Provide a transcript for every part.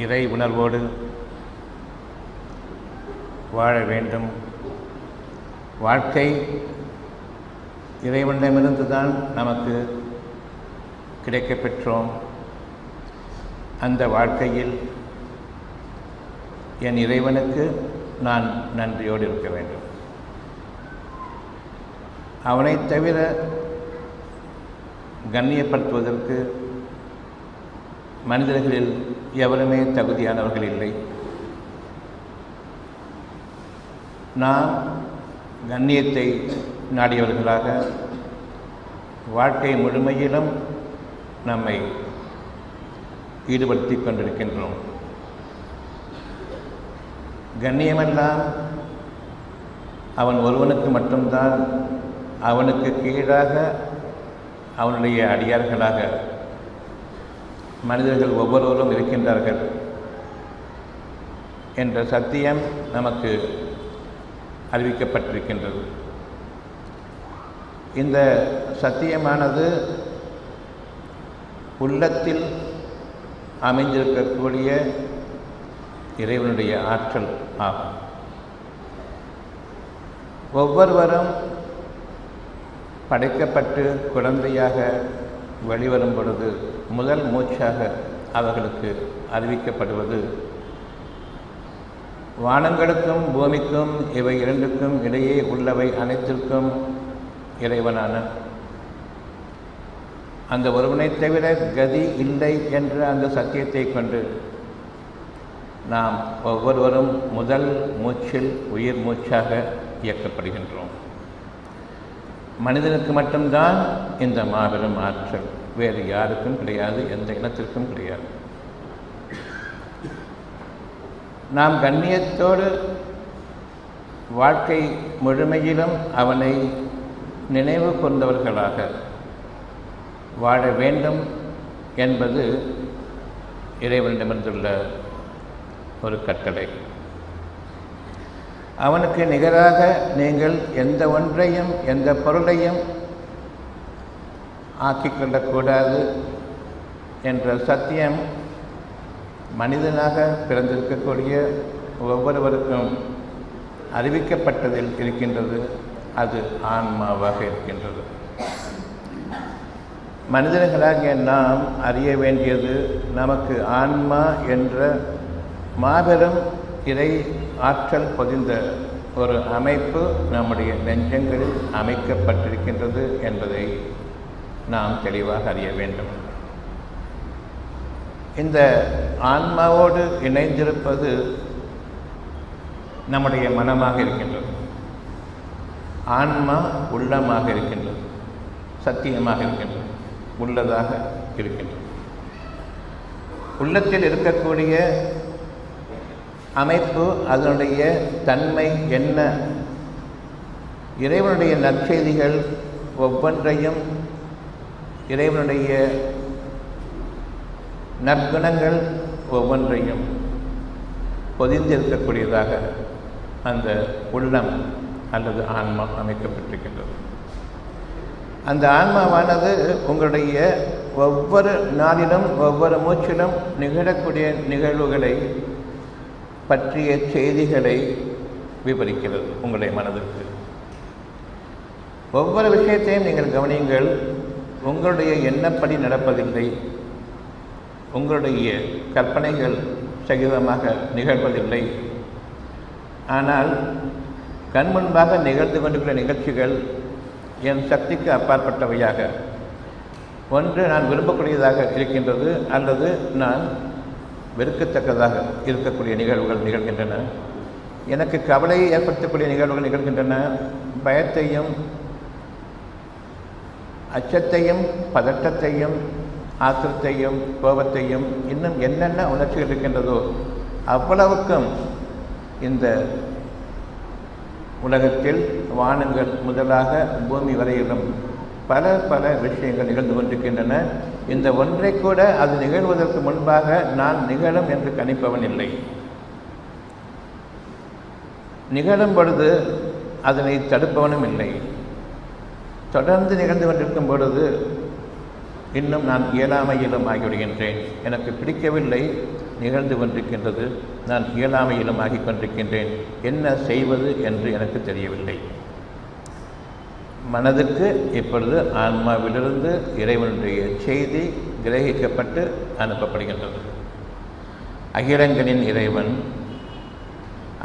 இறை உணர்வோடு வாழ வேண்டும். வாழ்க்கை இறைவனிடமிருந்து தான் நமக்கு கிடைக்கப் பெற்றோம். அந்த வாழ்க்கையில் என் இறைவனுக்கு நான் நன்றியோடு இருக்க வேண்டும். அவனை தவிர கண்ணியப்படுத்துவதற்கு மனிதர்களில் எவருமே தகுதியானவர்கள் இல்லை. நாம் கண்ணியத்தை நாடியவர்களாக வாழ்க்கை முழுமையிலும் நம்மை ஈடுபடுத்தி கொண்டிருக்கின்றோம். கண்ணியமெல்லாம் அவன் ஒருவனுக்கு மட்டும்தான், அவனுக்கு கீழாக அவனுடைய அடியார்களாக மனிதர்கள் ஒவ்வொருவரும் இருக்கின்றார்கள் என்ற சத்தியம் நமக்கு அறிவிக்கப்பட்டிருக்கின்றது. இந்த சத்தியமானது உள்ளத்தில் அமைந்திருக்கக்கூடிய இறைவனுடைய ஆற்றல் ஆகும். ஒவ்வொருவரும் படைக்கப்பட்டு குழந்தையாக வெளிவரும் பொழுது முதல் மூச்சாக அவர்களுக்கு அறிவிக்கப்படுவது வானங்களுக்கும் பூமிக்கும் இவை இரண்டுக்கும் இடையே உள்ளவை அனைத்திற்கும் இறைவனான அந்த ஒருவனை தவிர கதி இல்லை என்ற அந்த சத்தியத்தை கொண்டு நாம் ஒவ்வொருவரும் முதல் மூச்சில் உயிர் மூச்சாக இயக்கப்படுகின்றோம். மனிதனுக்கு மட்டும்தான் இந்த மாபெரும் ஆற்றல், வேறு யாருக்கும் கிடையாது, எந்த இனத்திற்கும் கிடையாது. நாம் கண்ணியத்தோடு வாழ்க்கை முழுமையிலும் அவனை நினைவு கொண்டவர்களாக வாழ வேண்டும் என்பது இறைவனிடமிருந்துள்ள ஒரு கட்டளை. அவனுக்கு நிகராக நீங்கள் எந்த ஒன்றையும் எந்த பொருளையும் ஆக்கிக்கொள்ளக்கூடாது என்ற சத்தியம் மனிதனாக பிறந்திருக்கக்கூடிய ஒவ்வொருவருக்கும் அறிவிக்கப்பட்டதில் இருக்கின்றது. அது ஆன்மாவாக இருக்கின்றது. மனிதர்களாகிய நாம் அறிய வேண்டியது, நமக்கு ஆன்மா என்ற மாபெரும் இறை ஆற்றல் பொதிந்த ஒரு அமைப்பு நம்முடைய நெஞ்சங்களில் அமைக்கப்பட்டிருக்கின்றது என்பதை நாம் தெளிவாக அறிய வேண்டும். இந்த ஆன்மாவோடு இணைந்திருப்பது நம்முடைய மனமாக இருக்கின்றது. ஆன்மா உள்ளமாக இருக்கின்றது, சத்தியமாக இருக்கின்றது, உள்ளதாக இருக்கின்றது. உள்ளத்தில் இருக்கக்கூடிய அமைப்பு, அதனுடைய தன்மை என்ன? இறைவனுடைய நற்செய்திகள் ஒவ்வொன்றையும், இறைவனுடைய நற்குணங்கள் ஒவ்வொன்றையும் பொதிந்திருக்கக்கூடியதாக அந்த உள்ளம் அல்லது ஆன்மா அமைக்கப்பட்டிருக்கின்றது. அந்த ஆன்மாவானது உங்களுடைய ஒவ்வொரு நாளிலும் ஒவ்வொரு மூச்சிலும் நிகழக்கூடிய நிகழ்வுகளை பற்றிய செய்திகளை விவரிக்கிறது உங்களுடைய மனதிற்கு. ஒவ்வொரு விஷயத்தையும் நீங்கள் கவனியுங்கள். உங்களுடைய எண்ணப்படி நடப்பதில்லை, உங்களுடைய கற்பனைகள் சகிதமாக நிகழ்வதில்லை. ஆனால் கண் முன்பாக நிகழ்ந்து கொண்டிருக்கிற நிகழ்ச்சிகள் என் சக்திக்கு அப்பாற்பட்டவையாக, ஒன்று நான் விரும்பக்கூடியதாக இருக்கின்றது, அல்லது நான் வெறுக்கத்தக்கதாக இருக்கக்கூடிய நிகழ்வுகள் நிகழ்கின்றன. எனக்கு கவலையை ஏற்படுத்தக்கூடிய நிகழ்வுகள் நிகழ்கின்றன. பயத்தையும் அச்சத்தையும் பதட்டத்தையும் ஆத்திரத்தையும் கோபத்தையும் இன்னும் என்னென்ன உணர்ச்சிகள் இருக்கின்றதோ அவ்வளவுக்கும் இந்த உலகத்தில் வானங்கள் முதலாக பூமி வரையிலும் பல பல விஷயங்கள் நிகழ்ந்து கொண்டிருக்கின்றன. இந்த ஒன்றை கூட அது நிகழ்வதற்கு முன்பாக நான் நிகழும் என்று கணிப்பவன் இல்லை. நிகழும் பொழுது அதனை தடுப்பவனும் இல்லை. தொடர்ந்து நிகழ்ந்து கொண்டிருக்கும் பொழுது இன்னும் நான் இயலாமையிலும் ஆகிவிடுகின்றேன். எனக்கு பிடிக்கவில்லை, நிகழ்ந்து கொண்டிருக்கின்றது. நான் இயலாமையிலும் ஆகிக் கொண்டிருக்கின்றேன். என்ன செய்வது என்று எனக்கு தெரியவில்லை. மனதுக்கு இப்பொழுது ஆன்மாவிலிருந்து இறைவனுடைய செய்தி கிரகிக்கப்பட்டு அனுப்பப்படுகின்றது. அகிலங்களின் இறைவன்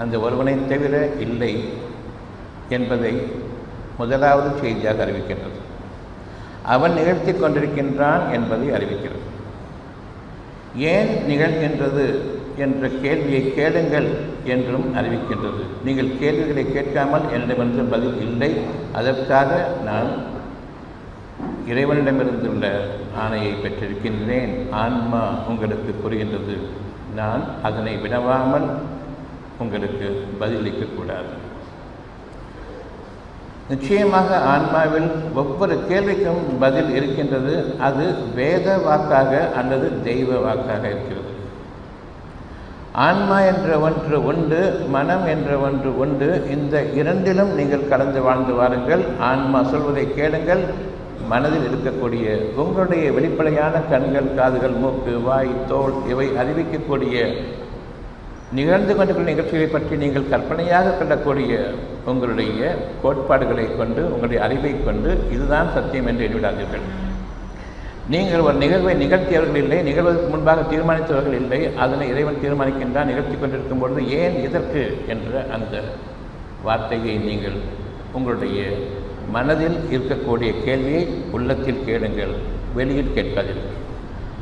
அந்த ஒருவனை தவிர இல்லை என்பதை முதலாவது செய்தியாக அறிவிக்கின்றது. அவன் நிகழ்த்தி கொண்டிருக்கின்றான் என்பதை அறிவிக்கிறது. ஏன் நிகழ்கின்றது என்ற கேள்வியை கேளுங்கள் என்றும் அறிவிக்கின்றது. நீங்கள் கேள்விகளை கேட்காமல் என்னிடமிருந்து பதில் இல்லை. அதற்காக நான் இறைவனிடமிருந்துள்ள ஆணையை பெற்றிருக்கின்றேன். ஆன்மா உங்களுக்கு புரிகின்றது. நான் அதனை வினவாமல் உங்களுக்கு பதிலளிக்கக்கூடாது. நிச்சயமாக ஆன்மாவில் ஒவ்வொரு கேள்விக்கும் பதில் இருக்கின்றது. அது வேத வாக்காக அல்லது தெய்வ வாக்காக இருக்கிறது. ஆன்மா என்ற ஒன்று உண்டு, மனம் என்ற ஒன்று உண்டு. இந்த இரண்டிலும் நீங்கள் கலந்து வாழ்ந்து வாருங்கள். ஆன்மா சொல்வதை கேளுங்கள். மனதில் இருக்கக்கூடிய உங்களுடைய வெளிப்படையான கண்கள், காதுகள், மூக்கு, வாய், தோல் இவை அறிவிக்கக்கூடிய நிகழ்ந்து கொண்டிருக்கிற நிகழ்ச்சிகளை பற்றி நீங்கள் கற்பனையாக கொள்ளக்கூடிய உங்களுடைய கோட்பாடுகளை கொண்டு, உங்களுடைய அறிவை கொண்டு இதுதான் சத்தியம் என்று எண்ணிவிடாதீர்கள். நீங்கள் ஒரு நிகழ்வை நிகழ்த்தியவர்கள் இல்லை, நிகழ்வதற்கு முன்பாக தீர்மானித்தவர்கள் இல்லை. அதனை இறைவன் தீர்மானிக்கின்றான். நிகழ்த்தி கொண்டிருக்கும் பொழுது ஏன், எதற்கு என்ற அந்த வார்த்தையை நீங்கள் உங்களுடைய மனதில் இருக்கக்கூடிய கேள்வியை உள்ளத்தில் கேளுங்கள், வெளியில் கேட்காதீர்கள்.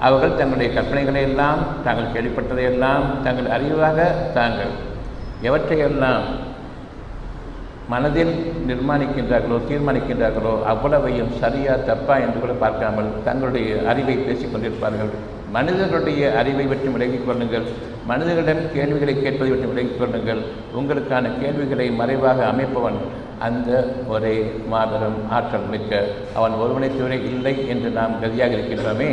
அவர்கள் தங்களுடைய கற்பனைகளை எல்லாம், தாங்கள் கேள்விப்பட்டதையெல்லாம், தங்கள் அறிவாக தாங்கள் எவற்றையெல்லாம் மனதில் நிர்மாணிக்கின்றார்களோ, தீர்மானிக்கின்றார்களோ அவ்வளவையும் சரியா தப்பா என்று கூட பார்க்காமல் தங்களுடைய அறிவை பேசிக் கொண்டிருப்பார்கள். மனிதர்களுடைய அறிவை பற்றி விலகிக் கொள்ளுங்கள். மனிதர்களிடம் கேள்விகளை கேட்பதை பற்றி விலகிக் கொள்ளுங்கள். உங்களுக்கான கேள்விகளை மறைவாக அமைப்பவன் அந்த ஒரே மாபெரும் ஆற்றல் மிக்க அவன் ஒருவனை தவிர இல்லை என்று நாம் கதியாக இருக்கின்றோமே,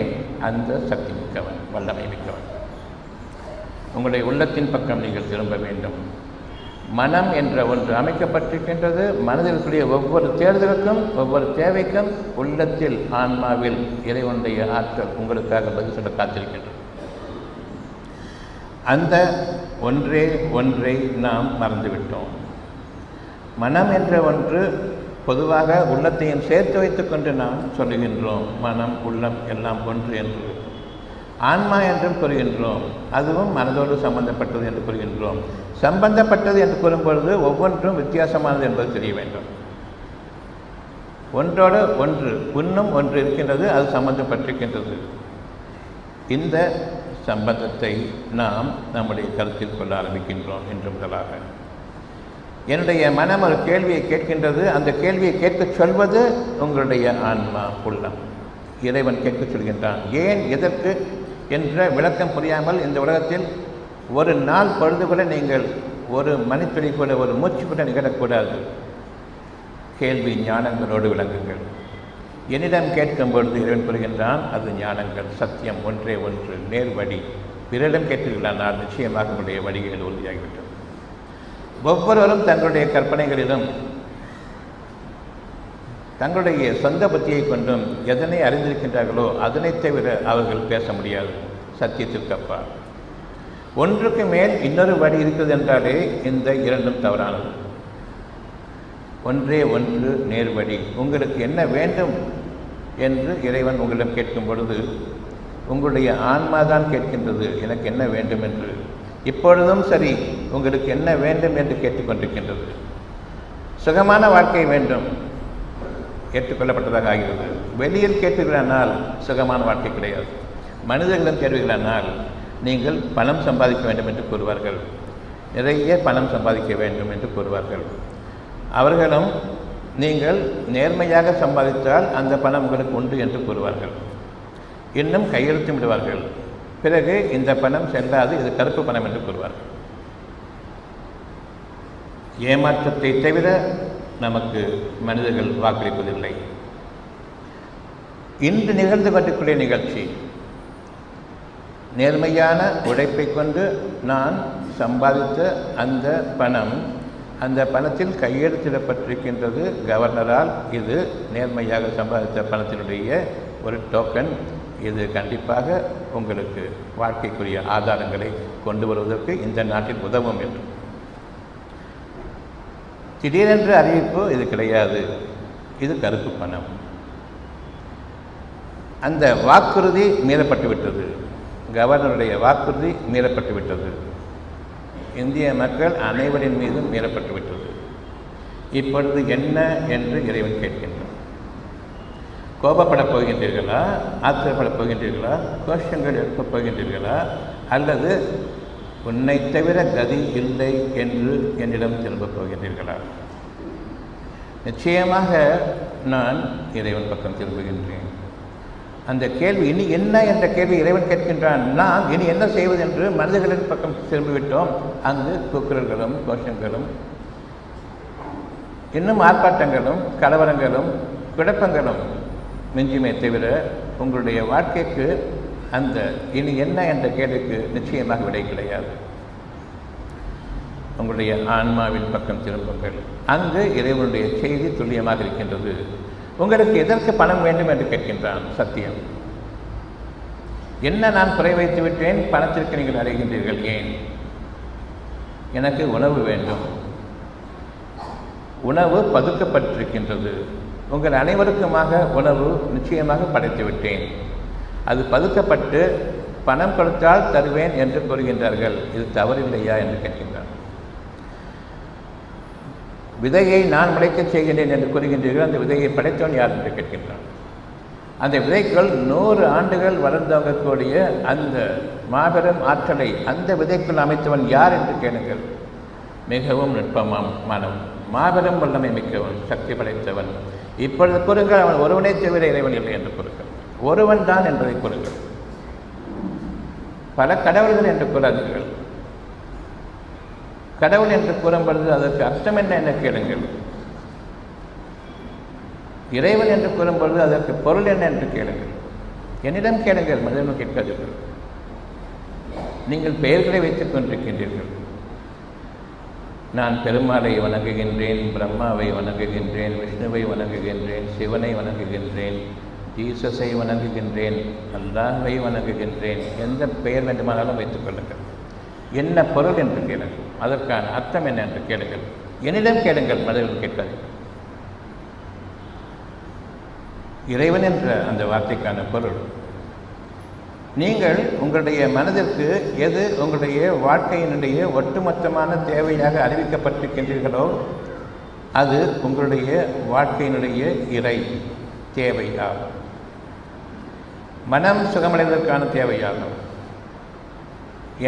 அந்த சக்தி மிக்கவன், வல்லமை மிக்கவன். உங்களுடைய உள்ளத்தின் பக்கம் நீங்கள் திரும்ப வேண்டும். மனம் என்ற ஒன்று அமைக்கப்பட்டிருக்கின்றது. மனதில் இருக்கக்கூடிய ஒவ்வொரு தேர்தலுக்கும், ஒவ்வொரு தேவைக்கும் உள்ளத்தில், ஆன்மாவில் இறைவனுடைய ஆற்றல் உங்களுக்காக பதில் சொல்ல காத்திருக்கின்றது. அந்த ஒன்றை நாம் மறந்துவிட்டோம். மனம் என்ற ஒன்று பொதுவாக உள்ளத்தையும் சேர்த்து வைத்துக் கொண்டு நாம் சொல்லுகின்றோம். மனம், உள்ளம் எல்லாம் ஒன்று என்று. ஆன்மா என்றும் கூறுகின்றோம். அதுவும் மனதோடு சம்பந்தப்பட்டது என்று கூறுகின்றோம். சம்பந்தப்பட்டது என்று கூறும்பொழுது ஒவ்வொன்றும் வித்தியாசமானது என்பது தெரிய வேண்டும். ஒன்றோடு ஒன்று, இன்னும் ஒன்று இருக்கின்றது, அது சம்பந்தப்பட்டிருக்கின்றது. இந்த சம்பந்தத்தை நாம் நம்முடைய கருத்தில் கொள்ள ஆரம்பிக்கின்றோம் என்று முதலாக. என்னுடைய மனம் ஒரு கேள்வியை கேட்கின்றது. அந்த கேள்வியை கேட்கச் சொல்வது உங்களுடைய ஆன்மா, உள்ளம். இறைவன் கேட்கச் சொல்கின்றான். ஏன், எதற்கு என்ற விளக்கம் புரியாமல் இந்த உலகத்தில் ஒரு நாள் பொழுது கூட நீங்கள் ஒரு மணித்துளி கூட, ஒரு மூச்சு கூட நிகழக்கூடாது. கேள்வி ஞானங்களோடு விளங்குங்கள். என்னிடம் கேட்கும் பொழுது இறைவன் கூறுகின்றான், அது ஞானங்கள், சத்தியம், ஒன்றே ஒன்று, நேர்வழி. பிறரிடம் கேட்கிறீர்களானால் நிச்சயமாக உங்களுடைய வழிகள் உறுதியாகிவிட்டது. ஒவ்வொருவரும் தங்களுடைய கற்பனைகளிலும் தங்களுடைய சொந்த புத்தியை கொண்டும் எதனை அறிந்திருக்கின்றார்களோ அதனை தவிர அவர்கள் பேச முடியாது. சத்தியத்திற்கு அப்பா ஒன்றுக்கு மேல் இன்னொரு வழி இருக்கிறது என்றாலே இந்த இரண்டும் தவறானது. ஒன்றே ஒன்று, நேர்வழி. உங்களுக்கு என்ன வேண்டும் என்று இறைவன் உங்களிடம் கேட்கும் பொழுது உங்களுடைய ஆன்மாதான் கேட்கின்றது, எனக்கு என்ன வேண்டும் என்று. இப்பொழுதும் சரி, உங்களுக்கு என்ன வேண்டும் என்று கேட்டுக்கொண்டிருக்கின்றது. சுகமான வாழ்க்கை வேண்டும், ஏற்றுக்கொள்ளப்பட்டதாக ஆகிறது. வெளியில் கேட்பீர்களானால் சுகமான வாழ்க்கை கிடையாது. மனிதர்களிடம் கேட்பீர்களானால் நீங்கள் பணம் சம்பாதிக்க வேண்டும் என்று கூறுவார்கள், நிறைய பணம் சம்பாதிக்க வேண்டும் என்று கூறுவார்கள். அவர்களும் நீங்கள் நேர்மையாக சம்பாதித்தால் அந்த பணம் உங்களுக்கு உண்டு என்று கூறுவார்கள். இன்னும் கையெழுத்து விடுவார்கள். பிறகு இந்த பணம் செல்லாது, இது கருப்பு பணம் என்று கூறுவார்கள். ஏமாற்றத்தை தவிர நமக்கு மனிதர்கள் வாக்களிப்பதில்லை. இன்று நிகழ்ந்து கொண்டிருக்கிற நிகழ்ச்சி நேர்மையான உழைப்பை கொண்டு நான் சம்பாதித்த அந்த பணம், அந்த பணத்தில் கையெழுத்திடப்பட்டிருக்கின்றது கவர்னரால். இது நேர்மையாக சம்பாதித்த பணத்தினுடைய ஒரு டோக்கன். இது கண்டிப்பாக உங்களுக்கு வாழ்க்கைக்குரிய ஆதாரங்களை கொண்டு வருவதற்கு இந்த நாட்டில் உதவும் என்று. திடீரென்று அறிவிப்பு இது கிடையாது, இது கருப்பு பணம். அந்த வாக்குறுதி மீறப்பட்டுவிட்டது, கவர்னருடைய வாக்குறுதி மீறப்பட்டுவிட்டது, இந்திய மக்கள் அனைவரின் மீதும் மீறப்பட்டுவிட்டது. இப்பொழுது என்ன என்று இறைவன் கேட்கின்றான். கோபப்படப் போகின்றீர்களா, ஆத்திரப்படப் போகின்றீர்களா, கோஷங்கள் எழுப்பப் போகின்றீர்களா, அல்லது உன்னை தவிர கதி இல்லை என்று என்னிடம் திரும்பப் போகின்றீர்களா? நிச்சயமாக நான் இறைவன் பக்கம் திரும்புகின்றேன். அந்த கேள்வி இனி என்ன என்ற கேள்வி இறைவன் கேட்கின்றான். நாம் இனி என்ன செய்வது என்று மனிதர்களின் பக்கம் திரும்பிவிட்டோம். அங்கு கூக்குரல்களும் கோஷங்களும் இன்னும் ஆர்ப்பாட்டங்களும் கலவரங்களும் குழப்பங்களும் மிஞ்சுமே தவிர உங்களுடைய வாழ்க்கைக்கு அந்த இனி என்ன என்ற கேள்விக்கு நிச்சயமாக விடை கிடையாது. உங்களுடைய ஆன்மாவின் பக்கம் திரும்புங்கள். அங்கு இறைவனுடைய செய்தி துல்லியமாக இருக்கின்றது. உங்களுக்கு எதற்கு பணம் வேண்டும் என்று கேட்கின்றான் சத்தியம். என்ன நான் குறை வைத்து விட்டேன், பணத்திற்கு நீங்கள் அடைகின்றீர்கள் ஏன்? எனக்கு உணவு வேண்டும். உணவு பதுக்கப்பட்டிருக்கின்றது. உங்கள் அனைவருக்குமாக உணவு நிச்சயமாக படைத்து விட்டேன். அது பதுக்கப்பட்டு பணம் கொடுத்தால் தருவேன் என்று கூறுகின்றார்கள். இது தவறில்லையா என்று கேட்கின்றார். விதையை நான் முளைக்கச் செய்கின்றேன் என்று கூறுகின்றீர்கள். அந்த விதையை படைத்தவன் யார் என்று கேட்கின்றான். அந்த விதைக்குள் 100 ஆண்டுகள் வளர்ந்தவங்கக்கூடிய அந்த மாபெரும் ஆற்றலை அந்த விதைக்குள் அமைத்தவன் யார் என்று கேளுங்கள். மிகவும் நுட்பமானவன், மாபெரும் வல்லமை மிக்கவன், சக்தி படைத்தவன். இப்பொழுது கூறுங்கள், அவன் ஒருவனை தவிர இறைவன் இல்லை என்று கூறுங்கள். ஒருவன் தான் என்பதை கூறுங்கள். பல கடவுள்கள் என்று கூறாதீர்கள். கடவுள் என்று கூறும்பொழுது அதற்கு அர்த்தம் என்ன என கேளுங்கள். இறைவன் என்று கூறும்பொழுது அதற்கு பொருள் என்ன என்று கேளுங்கள். என்னிடம் கேளுங்கள், மனிதனும் கேட்காதீர்கள். நீங்கள் பெயர்களை வைத்துக் கொண்டிருக்கின்றீர்கள். நான் பெருமாளை வணங்குகின்றேன், பிரம்மாவை வணங்குகின்றேன், விஷ்ணுவை வணங்குகின்றேன், சிவனை வணங்குகின்றேன், ஜீசஸை வணங்குகின்றேன், அல்லாஹ்வை வணங்குகின்றேன். எந்த பெயர் வேண்டுமானாலும் வைத்துக் கொள்ளுங்கள். என்ன பொருள் என்று கேளுங்கள். அதற்கான அர்த்தம் என்ன என்று கேளுங்கள். என்னிடம் கேளுங்கள், மனிதர்கள் கேட்காதீர்கள். இறைவன் என்ற அந்த வார்த்தைக்கான பொருள், நீங்கள் உங்களுடைய மனதிற்கு எது உங்களுடைய வாழ்க்கையினுடைய ஒட்டுமொத்தமான தேவையாக அறிவிக்கப்பட்டிருக்கின்றீர்களோ அது உங்களுடைய வாழ்க்கையினுடைய இறை தேவையாகும். மனம் சுகமடைவதற்கான தேவையாகும்.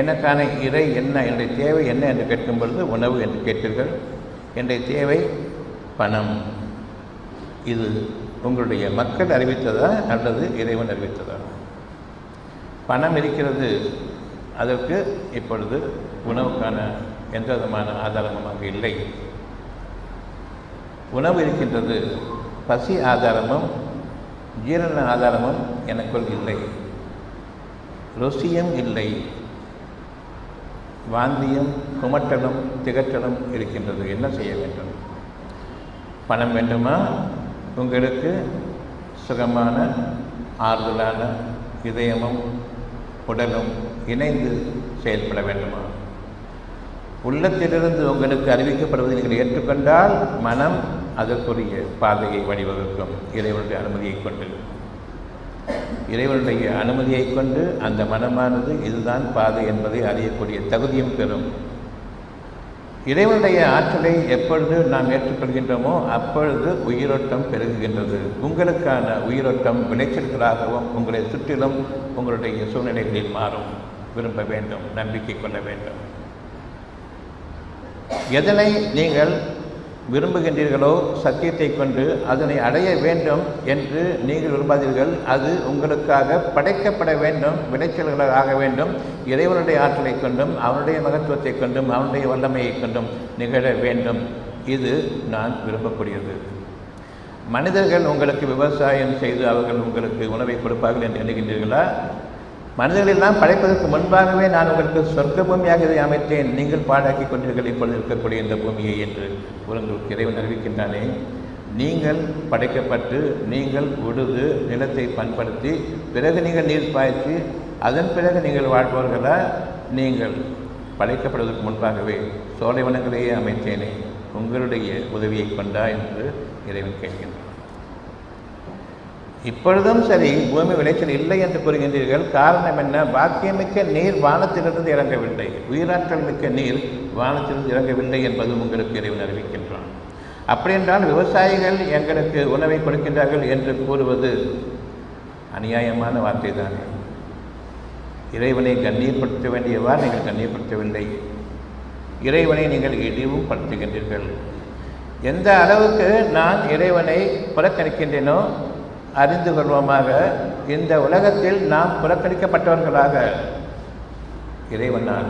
எனக்கான இறை என்ன, என்னுடைய தேவை என்ன என்று கேட்கும் பொழுது உணவு என்று கேட்பீர்கள். என்னுடைய தேவை பணம். இது உங்களுடைய மக்கள் அறிவித்ததா அல்லது இறைவன் அறிவித்ததா? பணம் இருக்கிறது, அதற்கு இப்பொழுது உணவுக்கான எந்த விதமான ஆதாரமாக இல்லை. உணவு இருக்கின்றது, பசி ஆதாரமும் ஜீரண ஆதாரமும் எனக்குள் இல்லை. ருசியும் இல்லை, வாந்தியும் குமட்டலும் திகட்டலும் இருக்கின்றது. என்ன செய்ய வேண்டும்? பணம் வேண்டுமா? உங்களுக்கு சுகமான ஆறுதலான இதயமும் உடலும் இணைந்து செயல்பட வேண்டுமா? உள்ளத்திலிருந்து உங்களுக்கு அறிவிக்கப்படுவதை நீங்கள் ஏற்றுக்கொண்டால் மனம் அதற்குரிய பாதையை வழிவகுக்கும். இறைவனுடைய அனுமதியை கொண்டு, இறைவனுடைய அனுமதியை கொண்டு அந்த மனமானது இதுதான் பாதை என்பதை அறியக்கூடிய தகுதியும் பெறும். இறைவனுடைய ஆற்றலை எப்பொழுது நாம் ஏற்றுக்கொள்கின்றோமோ அப்பொழுது உயிரோட்டம் பெருகுகின்றது. உங்களுக்கான உயிரோட்டம் விளைச்சல்களாகவும் உங்களை சுற்றிலும் உங்களுடைய சூழ்நிலைகளில் மாறும். விரும்ப வேண்டும், நம்பிக்கை கொள்ள வேண்டும். எதனை நீங்கள் விரும்புகின்றீர்களோ சத்தியத்தை கொண்டு அதனை அடைய வேண்டும் என்று நீங்கள் விரும்பாதீர்கள். அது உங்களுக்காக படைக்கப்பட வேண்டும், விளைச்சல்களாக ஆக வேண்டும். இறைவனுடைய ஆற்றலை கொண்டும் அவனுடைய மகத்துவத்தை கொண்டும் அவனுடைய வல்லமையை கொண்டும் நிகழ வேண்டும். இது நான் விரும்பக்கூடியது. மனிதர்கள் உங்களுக்கு விவசாயம் செய்து அவர்கள் உங்களுக்கு உணவை கொடுப்பார்கள் என்று எண்ணுகின்றீர்களா? மனிதர்களெல்லாம் படைப்பதற்கு முன்பாகவே நான் உங்களுக்கு சொர்க்க பூமியாக இதை அமைத்தேன், நீங்கள் பாழாக்கி கொண்டீர்கள் இப்பொழுது இருக்கக்கூடிய இந்த பூமியை என்று உங்களுக்கு இறைவன் அறிவிக்கின்றானே. நீங்கள் படைக்கப்பட்டு நீங்கள் உழுது நிலத்தை பண்படுத்தி பிறகு நீங்கள் நீர் பாய்ச்சி அதன் பிறகு நீங்கள் வாழ்பவர்களா? நீங்கள் படைக்கப்படுவதற்கு முன்பாகவே சோலைவனங்களையே அமைத்தேனே, உங்களுடைய உதவியை கொண்டா என்று இறைவன் கேட்கின்றான். இப்பொழுதும் சரி, பூமி விளைச்சல் இல்லை என்று கூறுகின்றீர்கள். காரணம் என்ன? பாக்கியமிக்க நீர் வானத்திலிருந்து இறங்கவில்லை, உயிராற்றல் மிக்க நீர் வானத்திலிருந்து இறங்கவில்லை என்பது உங்களுக்கு இறைவன் அறிவிக்கின்றான். அப்படியென்றால் விவசாயிகள் எங்களுக்கு உணவை கொடுக்கின்றார்கள் என்று கூறுவது அநியாயமான வார்த்தை தானே. இறைவனை கண்ணியப்படுத்த வேண்டியவாறு நீங்கள் கண்ணியப்படுத்தவில்லை, இறைவனை நீங்கள் இழிவும் படுத்துகின்றீர்கள். எந்த அளவுக்கு நான் இறைவனை புறக்கணிக்கின்றேனோ அறிந்து கொள்வோமாக, இந்த உலகத்தில் நாம் புறக்கணிக்கப்பட்டவர்களாக இறைவனால்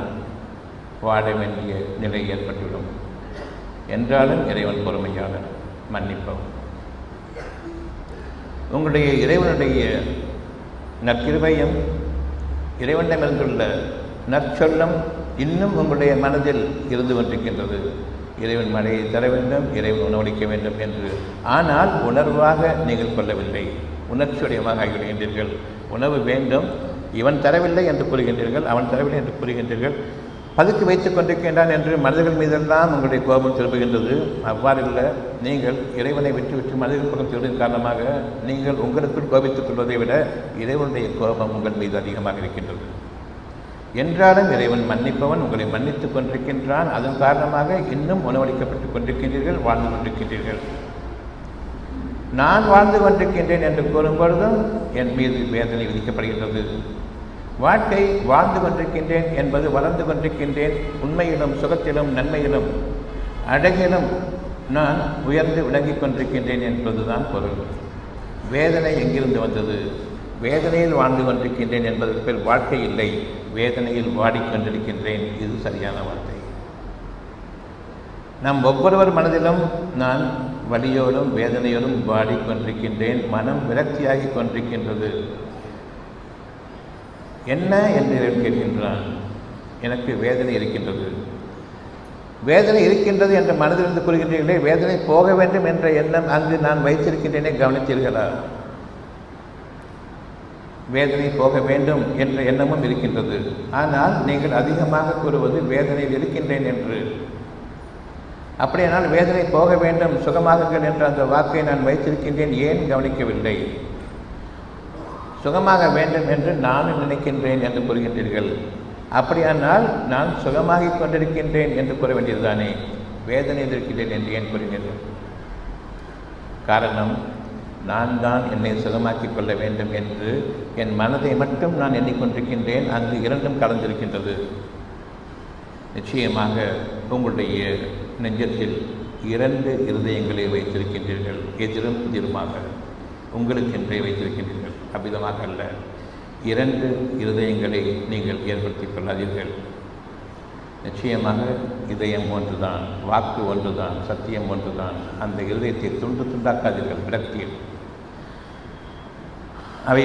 வாழ வேண்டிய நிலை ஏற்பட்டுவிடும். என்றாலும் இறைவன் பொறுமையாளர், மன்னிப்பவர். உங்களுடைய இறைவனுடைய நற்கிருபையும் இறைவனிடமிருந்துள்ள நற்சொல்லம் இன்னும் உங்களுடைய மனதில் இருந்து கொண்டிருக்கின்றது. இறைவன் மழையை தர வேண்டும், இறைவன் உணவளிக்க வேண்டும் என்று. ஆனால் உணர்வாக நீங்கள் கொள்ளவில்லை, உணர்ச்சியுடையமாக ஆகிவிடுகின்றீர்கள். உணவு வேண்டும், இவன் தரவில்லை என்று கூறுகின்றீர்கள், அவன் தரவில்லை என்று கூறுகின்றீர்கள், பதுக்கி வைத்துக் கொண்டிருக்கின்றான் என்று மனிதர்கள் மீதெல்லாம் உங்களுடைய கோபம் திரும்புகின்றது. அவ்வாறில்லை, நீங்கள் இறைவனை விட்டு மனிதர்கள் பக்கம் திரும்பின் காரணமாக நீங்கள் உங்களுக்குள் கோபித்துக் கொள்வதை விட இறைவனுடைய கோபம் உங்கள் மீது அதிகமாக இருக்கின்றது. என்றாலும் இறைவன் மன்னிப்பவன், உங்களை மன்னித்துக் கொண்டிருக்கின்றான். அதன் காரணமாக இன்னும் உணவளிக்கப்பட்டுக் கொண்டிருக்கின்றீர்கள், வாழ்ந்து கொண்டிருக்கின்றீர்கள். நான் வாழ்ந்து கொண்டிருக்கின்றேன் என்று கூறும்பொழுதும் என் மீது வேதனை விதிக்கப்படுகின்றது. வாழ்க்கை வாழ்ந்து கொண்டிருக்கின்றேன் என்பது வளர்ந்து கொண்டிருக்கின்றேன், உண்மையிலும் சுகத்திலும் நன்மையிலும் அழகிலும் நான் உயர்ந்து விளங்கிக் கொண்டிருக்கின்றேன் என்பதுதான் பொருள். வேதனை எங்கிருந்து வந்தது? வேதனையில் வாழ்ந்து கொண்டிருக்கின்றேன் என்பதற்கு பேர் வாழ்க்கை இல்லை, வேதனையில் வாடிக்கொண்டிருக்கின்றேன். இது சரியான வார்த்தை. நம் ஒவ்வொருவர் மனதிலும் நான் வலியோடும் வேதனையோடும் வாடிக்கொண்டிருக்கின்றேன், மனம் விரக்தியாகி கொண்டிருக்கின்றது. என்ன என்று கேட்கின்றான். எனக்கு வேதனை இருக்கின்றது. வேதனை இருக்கின்றது என்ற மனதிலிருந்து கூறுகின்றீர்களே, வேதனை போக வேண்டும் என்ற எண்ணம் அங்கு நான் வைத்திருக்கின்றேனே, கவனித்தீர்களா? வேதனை போக வேண்டும் என்ற எண்ணமும் இருக்கின்றது. ஆனால் நீங்கள் அதிகமாக கூறுவது வேதனையில் இருக்கின்றேன் என்று. அப்படியானால் வேதனை போக வேண்டும், சுகமாகுங்கள் என்ற அந்த வாக்கை நான் வைத்திருக்கின்றேன், ஏன் கவனிக்கவில்லை? சுகமாக வேண்டும் என்று நானும் நினைக்கின்றேன் என்று கூறுகின்றீர்கள். அப்படியானால் நான் சுகமாகிக் கொண்டிருக்கின்றேன் என்று கூற வேண்டியதுதானே, வேதனையில் இருக்கின்றேன் என்று ஏன் கூறினீர்கள்? காரணம், நான் தான் என்னை சுகமாக்கிக் கொள்ள வேண்டும் என்று என் மனதை மட்டும் நான் எண்ணிக்கொண்டிருக்கின்றேன். அங்கு இரண்டும் கலந்திருக்கின்றது. நிச்சயமாக உங்களுடைய நெஞ்சத்தில் இரண்டு இருதயங்களை வைத்திருக்கின்றீர்கள், எதிரும் புதிருமாக உங்களுக்கென்றே வைத்திருக்கின்றீர்கள். அவ்விதமாக அல்ல, இரண்டு இருதயங்களை நீங்கள் ஏற்படுத்திக் கொள்ளாதீர்கள். நிச்சயமாக இதயம் ஒன்றுதான், வாக்கு ஒன்றுதான், சத்தியம் ஒன்றுதான். அந்த இருதயத்தை துண்டு துண்டாக்காதீர்கள். விரக்தியில் அவை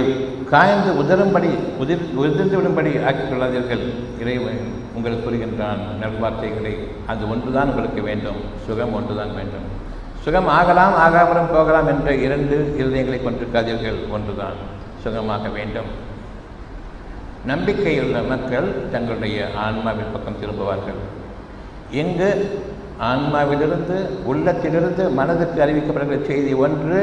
காய்ந்து உதிர்ந்து விடும்படி ஆக்கிக் கொள்ளாதீர்கள். இறைவன் உங்களுக்கு கூறுகின்றான் நல்வார்த்தைகளை. அது ஒன்றுதான் உங்களுக்கு வேண்டும், சுகம் ஒன்றுதான் வேண்டும். சுகம் ஆகலாம் ஆகாமலும் போகலாம் என்ற இரண்டு இருதயங்களை கொண்டிருக்காதீர்கள், ஒன்றுதான் சுகமாக வேண்டும். நம்பிக்கையுள்ள மக்கள் தங்களுடைய ஆன்மாவின் பக்கம் திரும்புவார்கள். இங்கு ஆன்மாவிலிருந்து உள்ளத்திலிருந்து மனதுக்கு அறிவிக்கப்படுகிற செய்தி ஒன்று,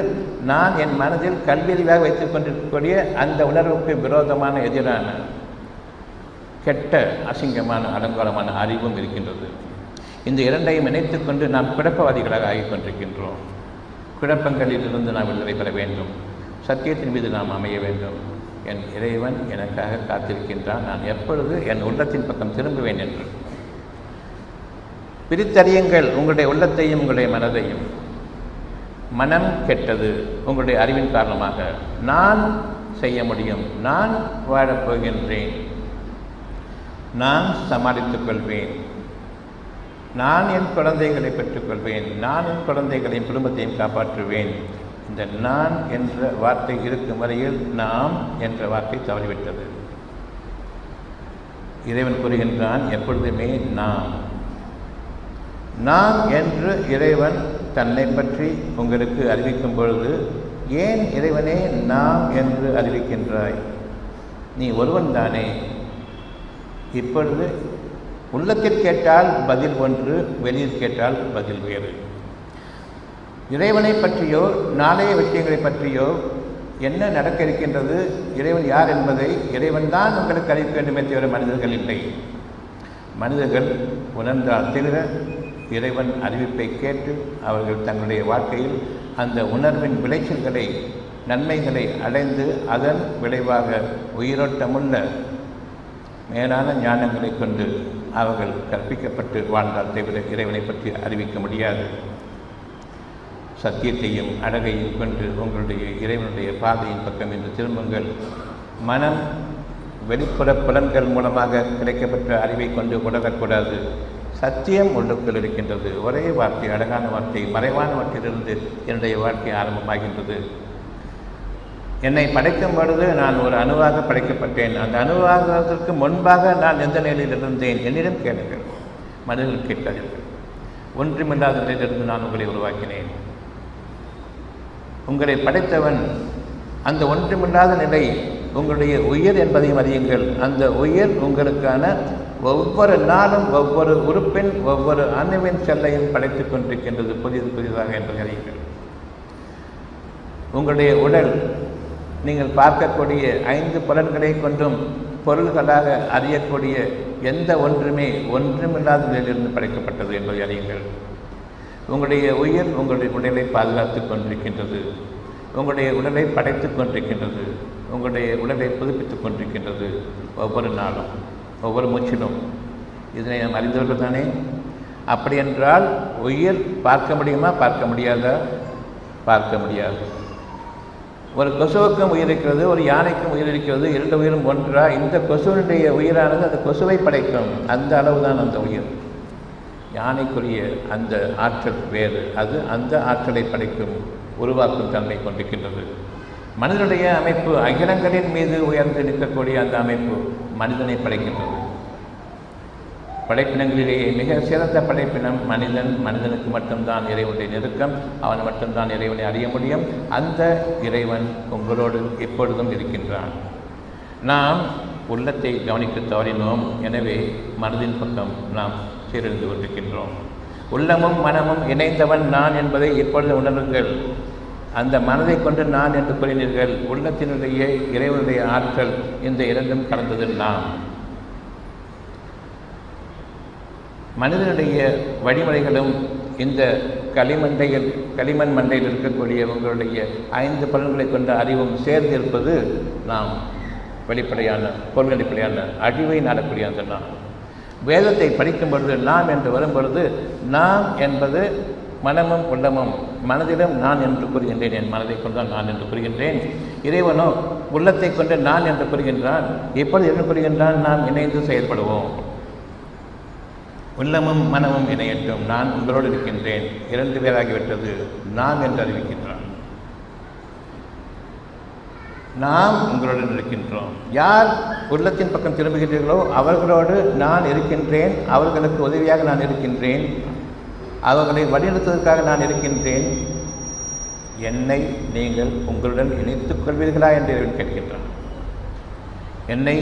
நான் என் மனதில் கல்வியறிவாக வைத்துக் கொண்டிருக்கக்கூடிய அந்த உணர்வுக்கு விரோதமான எதிரான கெட்ட அசிங்கமான அலங்காரமான அறிவும் இருக்கின்றது. இந்த இரண்டையும் இணைத்துக் கொண்டு நாம் குழப்பவாதிகளாக ஆகிக் கொண்டிருக்கின்றோம். குழப்பங்களிலிருந்து நாம் விடுதலை பெற வேண்டும், சத்தியத்தின் மீது நாம் அமைய வேண்டும். என் இறைவன் எனக்காக காத்திருக்கின்றான், நான் எப்பொழுது என் உள்ளத்தின் பக்கம் திரும்புவேன் என்று. பிரித்தறியுங்கள் உங்களுடைய உள்ளத்தையும் உங்களுடைய மனதையும். மனம் கெட்டது உங்களுடைய அறிவின் காரணமாக. நான் செய்ய முடியும், நான் வாழப்போகின்றேன், நான் சமாளித்துக் கொள்வேன், நான் என் குழந்தைகளை பெற்றுக்கொள்வேன், நான் என் குழந்தைகளையும் குடும்பத்தையும் காப்பாற்றுவேன். இந்த நான் என்ற வார்த்தை இருக்கும் வரையில் நாம் என்ற வார்த்தை தவறிவிட்டது. இறைவன் கூறுகின்றான், எப்பொழுதுமே நான் என்று இறைவன் தன்னை பற்றி உங்களுக்கு அறிவிக்கும் பொழுது, ஏன் இறைவனே நாம் என்று அறிவிக்கின்றாய்? நீ ஒருவன் தானே. இப்பொழுது உள்ளத்தில் கேட்டால் பதில் ஒன்று, வெளியில் கேட்டால் பதில் வேறு. இறைவனை பற்றியோ நாளைய விஷயங்களை பற்றியோ என்ன நடக்க இருக்கின்றது, இறைவன் யார் என்பதை இறைவன் தான் உங்களுக்கு அறிவிக்க வேண்டுமே தவிர மனிதர்கள் இல்லை. மனிதர்கள் உணர்ந்தால் தவிர இறைவன் அறிவிப்பை கேட்டு அவர்கள் தங்களுடைய வாழ்க்கையில் அந்த உணர்வின் விளைச்சல்களை, நன்மைகளை அடைந்து அதன் விளைவாக உயிரோட்டமுள்ள மேலான ஞானங்களை கொண்டு அவர்கள் கற்பிக்கப்பட்டு வாழ்ந்தால் தவிர இறைவனை பற்றி அறிவிக்க முடியாது. சத்தியத்தையும் அழகையும் கொண்டு உங்களுடைய இறைவனுடைய பாதையின் பக்கம் என்று திரும்புங்கள். மனம் வெளிப்புற புலன்கள் மூலமாக கிடைக்கப்பட்ட அறிவை கொண்டு உணரக்கூடாது. சத்தியம் உள்ளுக்குள் இருக்கின்றது. ஒரே வார்த்தை, அழகான வார்த்தை, மறைவான வார்த்தையிலிருந்து என்னுடைய வாழ்க்கை ஆரம்பமாகின்றது. என்னை படைக்கும் பொழுது நான் ஒரு அணுவாக படைக்கப்பட்டேன். அந்த அணுவாகிறதுக்கு முன்பாக நான் எந்த நிலையில் இருந்தேன்? என்னிடம் கேளுங்கள், மனிதர்கள் கேட்காதீர்கள். ஒன்றுமில்லாத நிலையிலிருந்து நான் உங்களை உருவாக்கினேன். உங்களை படைத்தவன் அந்த ஒன்றுமில்லாத நிலை உங்களுடைய உயிர் என்பதையும் அறியுங்கள். அந்த உயிர் உங்களுக்கான ஒவ்வொரு நாளும் ஒவ்வொரு உறுப்பின் ஒவ்வொரு அணுவின் செல்லையும் படைத்துக் கொண்டிருக்கின்றது, புதிதாக என்பதை அறியுங்கள். உங்களுடைய உடல் நீங்கள் பார்க்கக்கூடிய 5 புலன்களை கொண்டும் பொருள்களாக அறியக்கூடிய எந்த ஒன்றுமே ஒன்றுமில்லாத நிலையிலிருந்து படைக்கப்பட்டது என்பதை அறியுங்கள். உங்களுடைய உயிர் உங்களுடைய உடலை பாதுகாத்துக் கொண்டிருக்கின்றது, உங்களுடைய உடலை படைத்துக் கொண்டிருக்கின்றது, உங்களுடைய உடலை புதுப்பித்துக் கொண்டிருக்கின்றது ஒவ்வொரு நாளும், ஒவ்வொரு மூச்சிலும். இதனை நாம் அறிந்தவர்கள் தானே. அப்படி என்றால் உயிர் பார்க்க முடியுமா? பார்க்க முடியாதா? பார்க்க முடியாது. ஒரு கொசுவுக்கும் உயிர் இருக்கிறது, ஒரு யானைக்கும் உயிர் இருக்கிறது. 2 உயிரும் ஒன்றா? இந்த கொசுவினுடைய உயிரானது அந்த கொசுவை படைக்கும். அந்த அளவுதான் அந்த உயிர். யானைக்குரிய அந்த ஆற்றல் வேறு. அது அந்த ஆற்றலை படைக்கும், உருவாக்கும் தன்மை கொண்டிருக்கின்றது. மனிதனுடைய அமைப்பு அகிலங்களின் மீது உயர்ந்து நிற்கக்கூடிய அந்த அமைப்பு மனிதனை படைக்கின்றது. படைப்பினங்களிலேயே மிக சிறந்த படைப்பினம் மனிதன். மனிதனுக்கு மட்டும்தான் இறைவனுடைய நெருக்கம், அவன் மட்டும்தான் இறைவனை அறிய முடியும். அந்த இறைவன் உங்களோடு எப்பொழுதும் இருக்கின்றான். நாம் உள்ளத்தை கவனிக்க தவறினோம். எனவே மனதின் பக்கம் நாம் சீரழிந்து கொண்டிருக்கின்றோம். உள்ளமும் மனமும் இணைந்தவன் நான் என்பதை இப்பொழுது உணருங்கள். அந்த மனதை கொண்டு நான் என்று கூறினீர்கள். உள்ளத்தினுடைய இறைவனுடைய ஆற்றல் இந்த 2ம் கலந்தது நாம். மனிதனுடைய வழிமுறைகளும் இந்த களிமண் மண்டையில் இருக்கக்கூடிய உங்களுடைய 5 பலன்களை கொண்ட அறிவும் சேர்ந்திருப்பது நாம் வெளிப்படையான பொருளடிப்படையான அழிவை நாடக்கூடிய அந்த நாம். வேதத்தை படிக்கும் பொழுது நாம் என்று வரும்பொழுது நாம் என்பது மனமும் உள்ளமும். மனதிலும் நான் என்று கூறுகின்றேன், என் மனதை கொண்டுதான் நான் என்று கூறுகின்றேன். இறைவனோ உள்ளத்தை கொண்டு நான் என்று கூறுகின்றான். எப்பொழுது என்ன கூறுகின்றான்? நாம் இணைந்து செயல்படுவோம். உள்ளமும் மனமும் இணையட்டும், நான் உங்களோடு இருக்கின்றேன். 2 பேராகிவிட்டது. நாம் என்று அறிவிக்கின்றான். நாம் உங்களுடன் இருக்கின்றோம். யார் உள்ளத்தின் பக்கம் திரும்புகின்றீர்களோ அவர்களோடு நான் இருக்கின்றேன். அவர்களுக்கு உதவியாக நான் இருக்கின்றேன். அவர்களை வழிநடத்துவதற்காக நான் இருக்கின்றேன். என்னை நீங்கள் உங்களுடன் இணைத்துக் கொள்வீர்களா என்று இறைவன் கேட்கின்றான். என்னை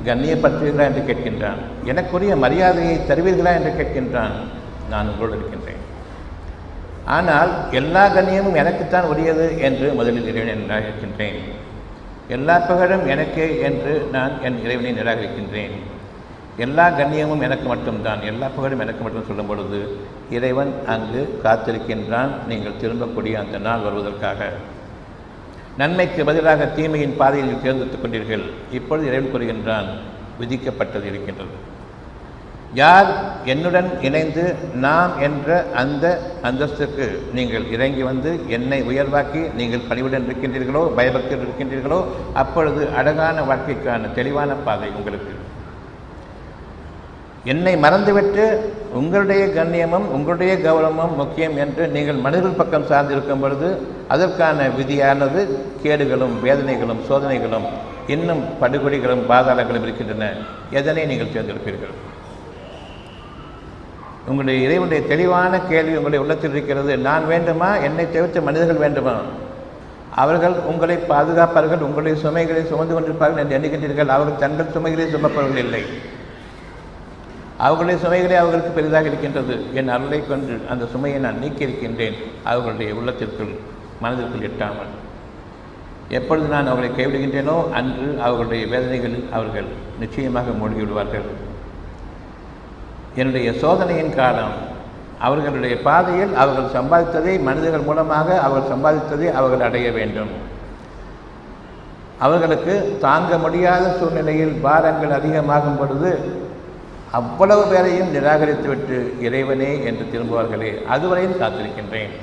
கண்ணியப்படுத்துவீர்களா என்று கேட்கின்றான். எனக்குரிய மரியாதையை தருவீர்களா என்று கேட்கின்றான். நான் உங்களோடு இருக்கின்றேன். ஆனால் எல்லா கண்ணியமும் எனக்குத்தான் உரியது என்று முதலில் இறைவனை நிராகரிக்கின்றேன். எல்லா புகழும் எனக்கே என்று நான் என் இறைவனை நிராகரிக்கின்றேன். எல்லா கண்ணியமும் எனக்கு மட்டும்தான், எல்லா புகழும் எனக்கு மட்டும் சொல்லும் பொழுது இறைவன் அங்கு காத்திருக்கின்றான். நீங்கள் திரும்பக்கூடிய அந்த நாள் வருவதற்காக. நன்மைக்கு பதிலாக தீமையின் பாதையில் தேர்ந்தெடுத்துக் கொண்டீர்கள். இப்பொழுது இறைவன் கூறுகின்றான், விதிக்கப்பட்டது இருக்கின்றது. யார் என்னுடன் இணைந்து நாம் என்ற அந்த அந்தஸ்துக்கு நீங்கள் இறங்கி வந்து என்னை உயர்வாக்கி நீங்கள் பணிவுடன் இருக்கின்றீர்களோ, பயபக்தியுடன் இருக்கின்றீர்களோ, அப்பொழுது அழகான வாழ்க்கைக்கான தெளிவான பாதை உங்களுக்கு. என்னை மறந்துவிட்டு உங்களுடைய கண்ணியமும் உங்களுடைய கௌரவமும் முக்கியம் என்று நீங்கள் மனிதர்கள் பக்கம் சார்ந்திருக்கும் பொழுது அதற்கான விதியானது கேடுகளும் வேதனைகளும் சோதனைகளும் இன்னும் படுகொடிகளும் பாதாளங்களும் இருக்கின்றன. எதனை நீங்கள் தேர்ந்தெடுப்பீர்கள்? உங்களுடைய இறைவனுடைய தெளிவான கேள்வி உங்களுடைய உள்ளத்தில் இருக்கிறது. நான் வேண்டுமா, என்னை தவிர்த்த மனிதர்கள் வேண்டுமா? அவர்கள் உங்களை பாதுகாப்பார்கள், உங்களுடைய சுமைகளை சுமந்து கொண்டிருப்பார்கள் என்று எண்ணுகின்றீர்கள். அவர்கள் தங்கள் சுமைகளை சுமப்பவர்கள் இல்லை. அவர்களுடைய சுமைகளே அவர்களுக்கு பெரிதாக இருக்கின்றது. என் அருளை கொண்டு அந்த சுமையை நான் நீக்கியிருக்கின்றேன் அவர்களுடைய உள்ளத்திற்குள் மனதிற்குள் எட்டாமல். எப்பொழுது நான் அவர்களை கைவிடுகின்றேனோ அன்று அவர்களுடைய வேதனைகளில் அவர்கள் நிச்சயமாக மூழ்கி விடுவார்கள். என்னுடைய சோதனையின் காலம் அவர்களுடைய பாதையில் அவர்கள் சம்பாதித்ததை மனிதர்கள் மூலமாக அவர்கள் சம்பாதித்ததை அவர்கள் அடைய வேண்டும். அவர்களுக்கு தாங்க முடியாத சூழ்நிலையில் பாரங்கள் அதிகமாகும் பொழுது அவ்வளவு பேரையும் நிராகரித்துவிட்டு இறைவனே என்று திரும்புவார்களே, அதுவரையும் காத்திருக்கின்றேன்.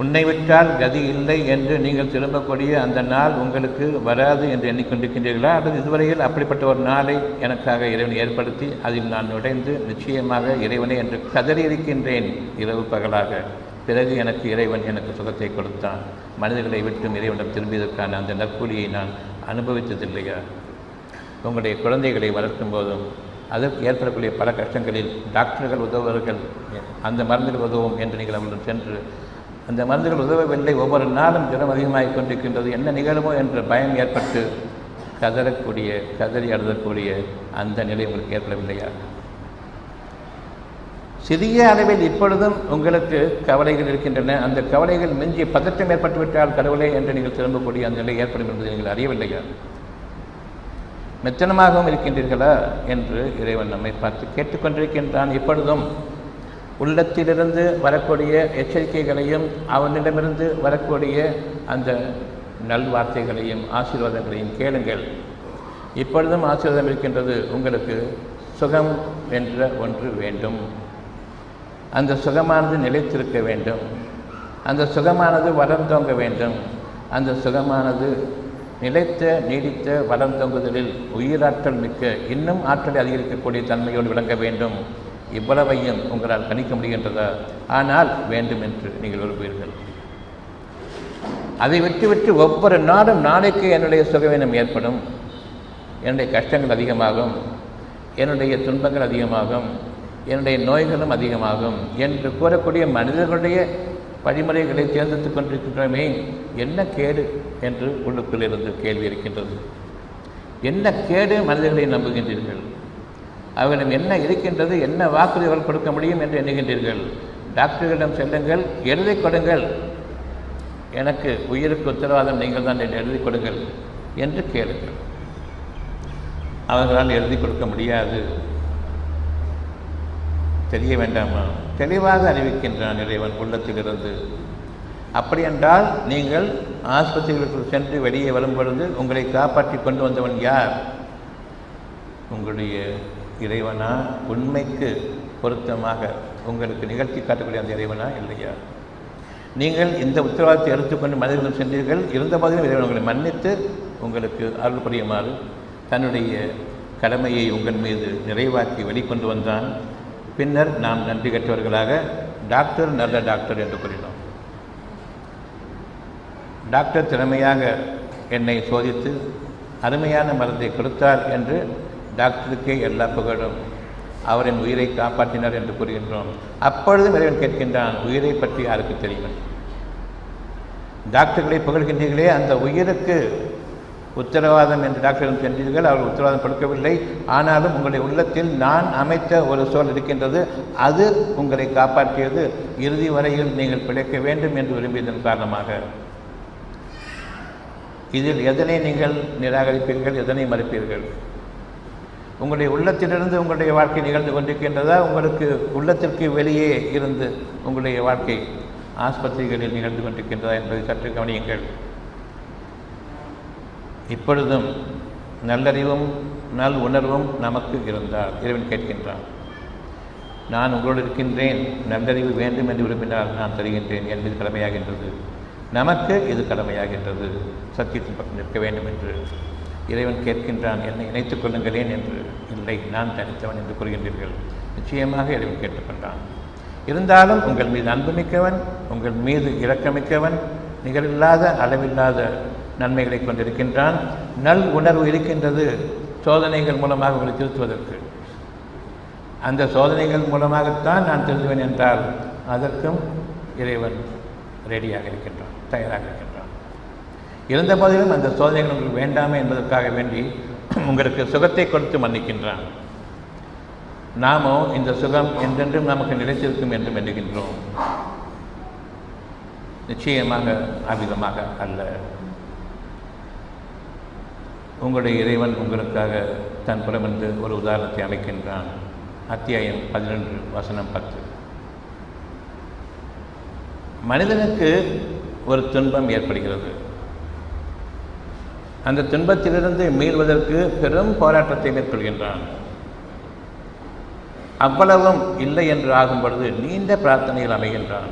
உன்னை விட்டால் கதி இல்லை என்று நீங்கள் திரும்பக்கூடிய அந்த நாள் உங்களுக்கு வராது என்று எண்ணிக்கொண்டிருக்கின்றீர்களா? அல்லது இதுவரையில் அப்படிப்பட்ட ஒரு நாளை எனக்காக இறைவன் ஏற்படுத்தி அதில் நான் நுழைந்து நிச்சயமாக இறைவனே என்று கதறியிருக்கின்றேன் இரவு பகலாக. பிறகு எனக்கு இறைவன் எனக்கு சுகத்தை கொடுத்தான். மனிதர்களை விட்டும் இறைவனிடம் திரும்பியதற்கான அந்த நற்கூலியை நான் அனுபவித்ததில்லையா? உங்களுடைய குழந்தைகளை வளர்க்கும் போதும் அதற்கு ஏற்படக்கூடிய பல கஷ்டங்களில் டாக்டர்கள் உதவுவார்கள், அந்த மருந்துகள் உதவும் என்று நீங்கள் அவர்களுடன் சென்று அந்த மருந்துகள் உதவவில்லை, ஒவ்வொரு நாளும் ஜுரம் அதிகமாகிக் கொண்டிருக்கின்றது, என்ன நிகழுமோ என்ற பயம் ஏற்பட்டு கதறி அழுதக்கூடிய அந்த நிலை உங்களுக்கு ஏற்படவில்லையா? சிறிய அளவில் இப்பொழுதும் உங்களுக்கு கவலைகள் இருக்கின்றன. அந்த கவலைகள் மிஞ்சி பதற்றம் ஏற்பட்டுவிட்டால் கடவுளே என்று நீங்கள் திரும்பக்கூடிய அந்த நிலை ஏற்படும் என்பதை நீங்கள் அறியவில்லையா? மெத்தனமாகவும் இருக்கின்றீர்களா என்று இறைவன் நம்மை பார்த்து கேட்டுக்கொண்டிருக்கின்றான். இப்பொழுதும் உள்ளத்திலிருந்து வரக்கூடிய எச்சரிக்கைகளையும் அவனிடமிருந்து வரக்கூடிய அந்த நல்வார்த்தைகளையும் ஆசீர்வாதங்களையும் கேளுங்கள். இப்பொழுதும் ஆசீர்வாதம் இருக்கின்றது. உங்களுக்கு சுகம் என்ற ஒன்று வேண்டும். அந்த சுகமானது நிலைத்திருக்க வேண்டும். அந்த சுகமானது வளர்ந்தோங்க வேண்டும். அந்த சுகமானது நிலைத்த நீடித்த வளர்ந்தோங்குதலில் உயிராற்றல் மிக்க இன்னும் ஆற்றலை அதிகரிக்கக்கூடிய தன்மையோடு விளங்க வேண்டும். இவ்வளவையும் உங்களால் கணிக்க முடிகின்றதா? ஆனால் வேண்டும் என்று நீங்கள் விரும்புவீர்கள். அதை விட்டுவிட்டு ஒவ்வொரு நாளும் நாளைக்கு என்னுடைய சுகவீனம் ஏற்படும், என்னுடைய கஷ்டங்கள் அதிகமாகும், என்னுடைய துன்பங்கள் அதிகமாகும், என்னுடைய நோய்களும் அதிகமாகும் என்று கூறக்கூடிய மனிதர்களுடைய வழிமுறைகளை தேர்ந்தெடுத்து கொண்டிருக்கின்றமே, என்ன கேடு என்று உள்ளுக்குள் இருந்து கேள்வி இருக்கின்றது. என்ன கேடு மனிதர்களை நம்புகின்றீர்கள்? அவர்களிடம் என்ன இருக்கின்றது, என்ன வாக்குறுதிகள் கொடுக்க முடியும் என்று எண்ணுகின்றீர்கள்? டாக்டர்களிடம் செல்லுங்கள், எழுதி கொடுங்கள், எனக்கு உயிருக்கு உத்தரவாதம் நீங்கள் தான் எழுதி கொடுங்கள் என்று கேளுங்கள். அவர்களால் எழுதி கொடுக்க முடியாது. தெரிய வேண்டாமா? தெளிவாக அறிவிக்கின்றான் இறைவன் உள்ளத்திலிருந்து. அப்படியென்றால் நீங்கள் ஆஸ்பத்திரிகளுக்கு சென்று வெளியே வரும்பொழுது உங்களை காப்பாற்றி கொண்டு வந்தவன் யார்? உங்களுடைய இறைவனா? உண்மைக்கு பொருத்தமாக உங்களுக்கு நிகழ்த்தி காட்டக்கூடிய அந்த இறைவனா இல்லையா? நீங்கள் இந்த உத்தரவாதத்தை எடுத்துக்கொண்டு மனிதர்களும் சென்றீர்கள். இருந்தபோதிலும் இறைவன் உங்களை மன்னித்து உங்களுக்கு அருள் புரியுமாறு தன்னுடைய கடமையை உங்கள் மீது நிறைவாக்கி வெளிக்கொண்டு வந்தான். பின்னர் நாம் நன்றி கற்றவர்களாக டாக்டர் நல்ல டாக்டர் என்று கூறினோம். டாக்டர் திறமையாக என்னை சோதித்து அருமையான மருந்தை கொடுத்தார் என்று டாக்டருக்கே எல்லா புகழும், அவரின் உயிரை காப்பாற்றினார் என்று கூறுகின்றோம். அப்பொழுதும் இறைவன் கேட்கின்றான், உயிரை பற்றி யாருக்கு தெரியும்? டாக்டர்களை புகழ்கின்றீர்களே, அந்த உயிருக்கு உத்தரவாதம் என்று டாக்டரிடம் சென்றீர்கள், அவர்கள் உத்தரவாதம் கொடுக்கவில்லை. ஆனாலும் உங்களுடைய உள்ளத்தில் நான் அமைத்த ஒரு சூழல் இருக்கின்றது, அது உங்களை காப்பாற்றியது. இறுதி வரையில் நீங்கள் பிழைக்க வேண்டும் என்று விரும்பியதன் காரணமாக இதில் எதனை நீங்கள் நிராகரிப்பீர்கள், எதனை மறுப்பீர்கள்? உங்களுடைய உள்ளத்திலிருந்து உங்களுடைய வாழ்க்கை நிகழ்ந்து கொண்டிருக்கின்றதா? உங்களுக்கு உள்ளத்திற்கு வெளியே இருந்து உங்களுடைய வாழ்க்கை ஆஸ்பத்திரிகளில் நிகழ்ந்து கொண்டிருக்கின்றதா என்பதை சற்று கவனியுங்கள். இப்பொழுதும் நல்லறிவும் நல் உணர்வும் நமக்கு இருந்தால் இறைவன் கேட்கின்றான், நான் உங்களோடு இருக்கின்றேன், நல்லறிவு வேண்டும் என்று விரும்பினால் நான் தருகின்றேன் என்பது கடமையாகின்றது. நமக்கு இது கடமையாகின்றது, சத்தியத்தின் பக்கம் நிற்க வேண்டும் என்று இறைவன் கேட்கின்றான். என்னை இணைத்துக் கொள்ளுங்களேன் என்று. இல்லை, நான் தனித்தவன் என்று கூறுகின்றீர்கள். நிச்சயமாக இறைவன் கேட்டுக்கொண்டான். இருந்தாலும் உங்கள் மீது அன்புமிக்கவன், உங்கள் மீது இரக்கமிக்கவன், நிகழில்லாத அளவில்லாத நன்மைகளை கொண்டிருக்கின்றான். நல் உணர்வு இருக்கின்றது சோதனைகள் மூலமாக உங்களை திருத்துவதற்கு. அந்த சோதனைகள் மூலமாகத்தான் நான் திருந்துவேன் என்றால் அதற்கும் இறைவன் ரெடியாக இருக்கின்றான், தயாராக இருக்கின்றான். இருந்த போதிலும் அந்த சோதனைகள் உங்களுக்கு வேண்டாமே என்பதற்காக வேண்டி உங்களுக்கு சுகத்தை கொடுத்து மன்னிக்கின்றான். நாமோ இந்த சுகம் என்றென்றும் நமக்கு நிலைத்திருக்கும் என்றும் எண்ணுகின்றோம். நிச்சயமாக அவ்விதமாக அல்ல. உங்களுடைய இறைவன் உங்களுக்காக தன் புறமென்று ஒரு உதாரணத்தை அமைக்கின்றான். அத்தியாயம் 11 வசனம் 10. மனிதனுக்கு ஒரு துன்பம் ஏற்படுகிறது. அந்த துன்பத்திலிருந்து மீள்வதற்கு பெரும் போராட்டத்தை மேற்கொள்கின்றான். அவ்வளவும் இல்லை என்று ஆகும் பொழுது நீண்ட பிரார்த்தனையில் அமைகின்றான்.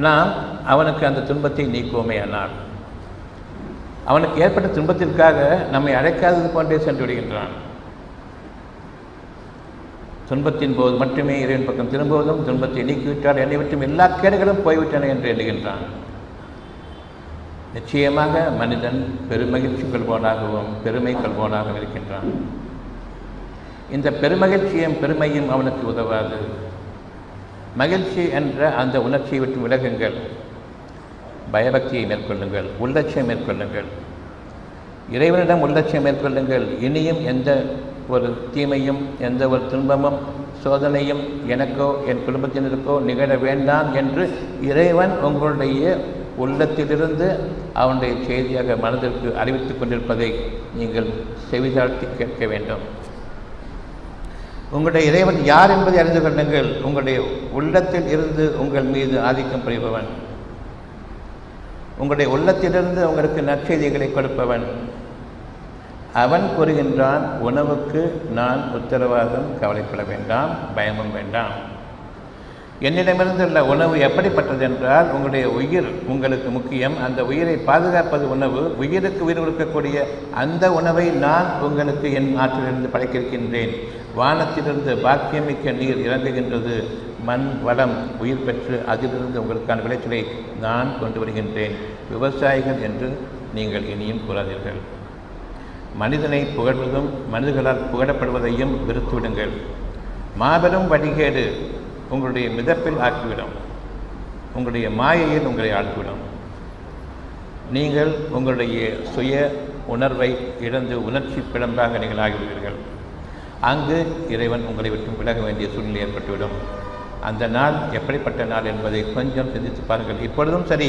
நாம் அவனுக்கு அந்த துன்பத்தை நீக்குவோமே ஆனால் அவனுக்கு ஏற்பட்ட துன்பத்திற்காக நம்மை அழைக்காதது போன்றே சென்று விடுகின்றான். துன்பத்தின் போது மட்டுமே இறைவன் பக்கம் திரும்புவதும், துன்பத்தை நீக்கிவிட்டால் என்னை விட்டும் எல்லா கேடுகளும் போய்விட்டன என்று எண்ணுகின்றான். நிச்சயமாக மனிதன் பெருமகிழ்ச்சி கொள்வோனாகவும் பெருமை கொள்வோனாகவும் இருக்கின்றான். இந்த பெருமகிழ்ச்சியும் பெருமையும் அவனுக்கு உதவாது. மகிழ்ச்சி என்ற அந்த உணர்ச்சியை விட்டு விலகுங்கள். பயபக்தியை மேற்கொள்ளுங்கள், உள்ளட்சியம் மேற்கொள்ளுங்கள், இறைவனிடம் உள்ளட்சியம் மேற்கொள்ளுங்கள். இனியும் எந்த ஒரு தீமையும் எந்த ஒரு துன்பமும் சோதனையும் எனக்கோ என் குடும்பத்தினருக்கோ நிகழ வேண்டாம் என்று இறைவன் உங்களுடைய உள்ளத்திலிருந்து அவனுடைய செய்தியாக மனதிற்கு அறிவித்துக் கொண்டிருப்பதை நீங்கள் செவிதாழ்த்தி கேட்க வேண்டும். உங்களுடைய இறைவன் யார் என்பதை அறிந்து கொள்ளுங்கள். உங்களுடைய உள்ளத்தில் இருந்து உங்கள் மீது ஆதிக்கம் புரிபவன், உங்களுடைய உள்ளத்திலிருந்து உங்களுக்கு நற்செய்திகளை கொடுப்பவன். அவன் கூறுகின்றான், உணவுக்கு நான் உத்தரவாதம், கவலைப்பட வேண்டாம், பயமும் வேண்டாம். என்னிடமிருந்துள்ள உணவு எப்படிப்பட்டது என்றால், உங்களுடைய உயிர் உங்களுக்கு முக்கியம். அந்த உயிரை பாதுகாப்பது உணவு. உயிருக்கு உயிர் கொடுக்கக்கூடிய அந்த உணவை நான் உங்களுக்கு என் ஆற்றிலிருந்து படைக்கின்றேன். வானத்திலிருந்து பாக்கியமிக்க நீர் இறங்குகின்றது. மண் வளம் உயிர் பெற்று அதிலிருந்து உங்களுக்கான விளைச்சலை நான் கொண்டு வருகின்றேன். விவசாயிகள் என்று நீங்கள் இனியும் கூறாதீர்கள். மனிதனை புகழ்வதும் மனிதர்களால் புகழப்படுவதையும் வெறுத்துவிடுங்கள். மாபெரும் வழிகேடு உங்களுடைய மிதப்பில் ஆக்கிவிடும். உங்களுடைய மாயையில் உங்களை ஆழ்த்திவிடும். நீங்கள் உங்களுடைய சுய உணர்வை இழந்து உணர்ச்சி பிழம்பாக நீங்கள் ஆகிவிடுவீர்கள். அங்கு இறைவன் உங்களை விட்டு விலக வேண்டிய சூழ்நிலை ஏற்பட்டுவிடும். அந்த நாள் எப்படிப்பட்ட நாள் என்பதை கொஞ்சம் சிந்தித்து பாருங்கள். இப்பொழுதும் சரி,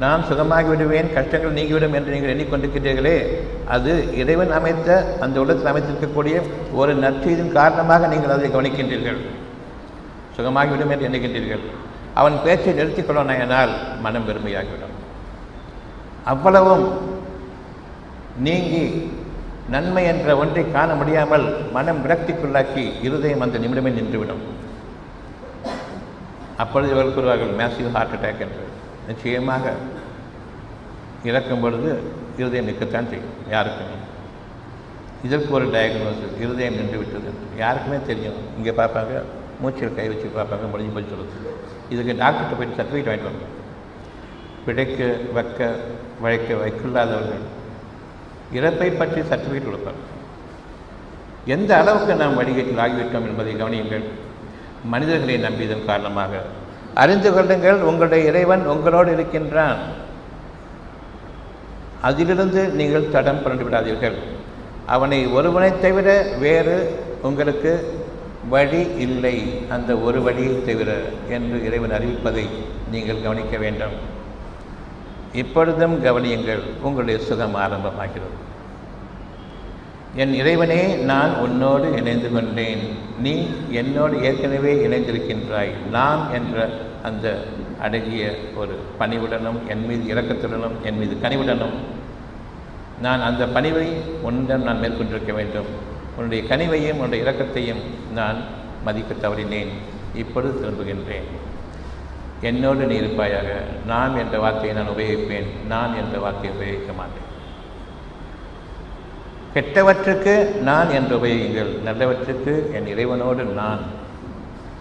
நான் சுகமாகி விடுவேன், கஷ்டங்கள் நீங்கிவிடும் என்று நீங்கள் எண்ணிக்கொண்டிருக்கிறீர்களே, அது இறைவன் அமைத்த அந்த உலகத்தில் அமைத்திருக்கக்கூடிய ஒரு நற்செய்தியின் காரணமாக நீங்கள் அதை கவனிக்கின்றீர்கள். சுகமாகிவிடும் என்று எண்ணுகின்றீர்கள். அவன் பேச்சை நிறுத்திக் கொள்ளனாயினால் மனம் பெருமையாகிவிடும். அவ்வளவும் நீங்கி நன்மை என்ற ஒன்றை காண முடியாமல் மனம் விரக்திக்குள்ளாக்கி இருதயம் அந்த நிமிடமே நின்றுவிடும். அப்பொழுது இவர்கள் கூறுவார்கள் மேசிவ் ஹார்ட் அட்டாக் என்று. நிச்சயமாக இறக்கும் பொழுது இருதயம் நிற்கத்தான் செய்யும். யாருக்குமே இதற்கு ஒரு டயக்னோசிஸ், இருதயம் நின்று விட்டது யாருக்குமே தெரியும். இங்கே பார்ப்பாங்க, மூச்சில் கை வச்சு பார்ப்பாங்க, முடிஞ்சு போய் சொல்லுது. இதுக்கு டாக்டர்கிட்ட போய்ட்டு சர்டிஃபிகேட் வாங்கிட்டு வரணும். பிழைக்க வைக்க வழைக்க வைக்கில்லாதவர்கள் இறப்பை பற்றி சர்டிஃபிகேட் கொடுப்பார். எந்த அளவுக்கு நாம் வழிகேட்டில் ஆகிவிட்டோம் என்பதை கவனியுங்கள். மனிதர்களை நம்பியதன் காரணமாக அறிந்து கொள்ளுங்கள், உங்களுடைய இறைவன் உங்களோடு இருக்கின்றான். அதிலிருந்து நீங்கள் தடம் புரண்டு விடாதீர்கள். அவனை ஒருவனை தவிர வேறு உங்களுக்கு வழி இல்லை, அந்த ஒரு வழியை தவிர என்று இறைவன் அறிவிப்பதை நீங்கள் கவனிக்க வேண்டும். இப்பொழுதும் கவனியுங்கள், உங்களுடைய சுகம் ஆரம்பமாகிறது. என் இறைவனே, நான் உன்னோடு இணைந்து கொண்டேன், நீ என்னோடு ஏற்கனவே இணைந்திருக்கின்றாய். நாம் என்ற அந்த அடங்கிய ஒரு பணிவுடனும் என் மீது இரக்கத்துடனும் என் மீது கனிவுடனும் நான் அந்த பணிவை உன்னிடம் நான் மேற்கொண்டிருக்க வேண்டும். உன்னுடைய கனிவையும் உன்னுடைய இரக்கத்தையும் நான் மதிக்க தவறினேன். இப்பொழுது திரும்புகின்றேன். என்னோடு நீ இருப்பாயாக. நான் என்ற வார்த்தையை நான் உபயோகிப்பேன், நான் என்ற வார்த்தையை உபயோகிக்க மாட்டேன். கெட்டவற்றுக்கு நான் என்று உபயோகிங்கள், நல்லவற்றுக்கு என் இறைவனோடு நான்.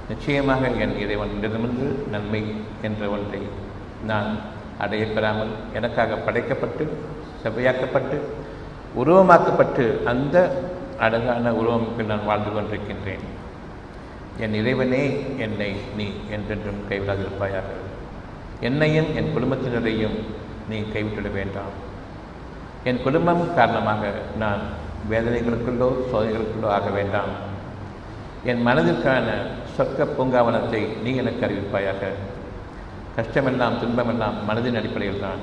நிச்சயமாக என் இறைவனிடமிருந்து நன்மை என்ற ஒன்றை நான் அடையப்பெறாமல் எனக்காக படைக்கப்பட்டு செவ்வையாக்கப்பட்டு உருவமாக்கப்பட்டு அந்த அழகான உருவமைப்பில் நான் வாழ்ந்து கொண்டிருக்கின்றேன். என் இறைவனே, என்னை நீ என்றென்றும் கைவிடாதிருப்பாயாக. என்னையும் என் குடும்பத்தினரையும் நீ கைவிட்டுவிட வேண்டாம். என் குடும்பம் காரணமாக நான் வேதனைகளுக்குள்ளோ சோதனைகளுக்குள்ளோ ஆக வேண்டாம். என் மனதிற்கான சொர்க்க பூங்காவனத்தை நீ எனக்கு அறிவிப்பாயாக. கஷ்டமெல்லாம் துன்பமெல்லாம் மனதின் அடிப்படையில் தான்.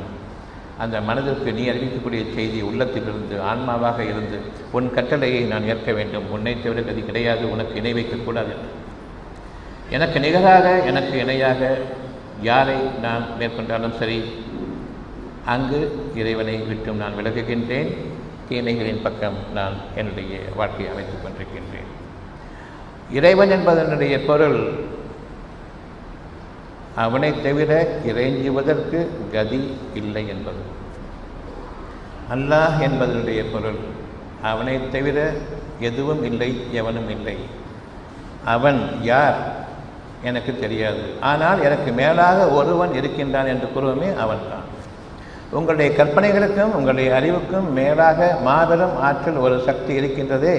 அந்த மனதிற்கு நீ அறிவிக்கக்கூடிய செய்தி உள்ளத்திலிருந்து ஆன்மாவாக இருந்து உன் கட்டளையை நான் ஏற்க வேண்டும். உன்னை தவிர கதி கிடையாது, உனக்கு இணை வைக்கக்கூடாது. எனக்கு நிகராக எனக்கு இணையாக யாரை நான் மேற்கொண்டாலும் சரி, அங்கு இறைவனை விட்டும் நான் விலகுகின்றேன். தீமைகளின் பக்கம் நான் என்னுடைய வாழ்க்கையை அமைத்துக் கொண்டிருக்கின்றேன். இறைவன் என்பதனுடைய பொருள் அவனை தவிர இறைஞ்சுவதற்கு கதி இல்லை என்பது. அல்லாஹ் என்பதனுடைய பொருள் அவனை தவிர எதுவும் இல்லை, எவனும் இல்லை. அவன் யார் எனக்கு தெரியாது, ஆனால் எனக்கு மேலாக ஒருவன் இருக்கின்றான் என்று கூறுவமே அவன்தான். உங்களுடைய கற்பனைகளுக்கும் உங்களுடைய அறிவுக்கும் மேலாக மாபெரும் ஆற்றல் ஒரு சக்தி இருக்கின்றதே,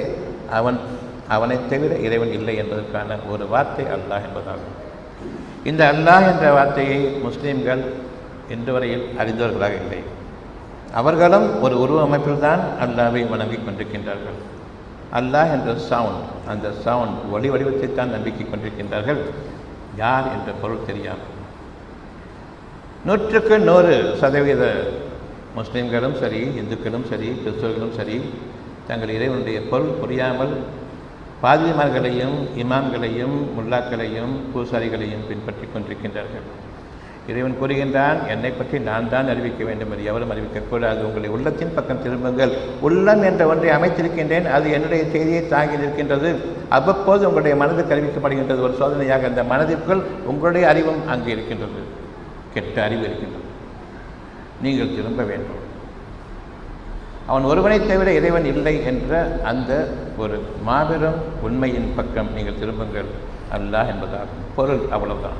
அவனை தவிர இறைவன் இல்லை என்பதற்கான ஒரு வார்த்தை அல்லாஹ் என்பதாகும். இந்த அல்லாஹ் என்ற வார்த்தையை முஸ்லீம்கள் இன்று வரையில் அறிந்தவர்களாக இல்லை. அவர்களும் ஒரு உருவ அமைப்பில் தான் அல்லாஹ்வை வணங்கிக் கொண்டிருக்கின்றார்கள். அல்லாஹ் என்ற சவுண்ட், அந்த சவுண்ட் ஒளி வடிவத்தைத்தான் நம்பிக்கை கொண்டிருக்கின்றார்கள். யார் என்ற பொருள் தெரியாமல் 100% முஸ்லீம்களும் சரி, இந்துக்களும் சரி, கிறிஸ்தவர்களும் சரி, தங்கள் இறைவனுடைய பொருள் புரியாமல் பாதிரிமார்களையும் இமாம்களையும் முல்லாக்களையும் பூசாரிகளையும் பின்பற்றி கொண்டிருக்கின்றார்கள். இறைவன் கூறுகின்றான், என்னை பற்றி நான் தான் அறிவிக்க வேண்டும், என்று எவரும் அறிவிக்கக்கூடாது. உங்களை உள்ளத்தின் பக்கம் திரும்புங்கள். உள்ளம் என்ற ஒன்றை அமைத்திருக்கின்றேன், அது என்னுடைய செய்தியை தாங்கி நிற்கின்றது. அவ்வப்போது உங்களுடைய மனதுக்கு அறிவிக்கப்படுகின்றது ஒரு சோதனையாக. அந்த மனதிற்குள் உங்களுடைய அறிவும் அங்கே இருக்கின்றது, கெட்ட அறிவு இருக்கின்றது. நீங்கள் திரும்ப வேண்டும். அவன் ஒருவனை தவிர இறைவன் இல்லை என்ற அந்த ஒரு மாபெரும் உண்மையின் பக்கம் நீங்கள் திரும்புங்கள். அல்லாஹ் என்பதாகும் பொருள், அவ்வளவுதான்.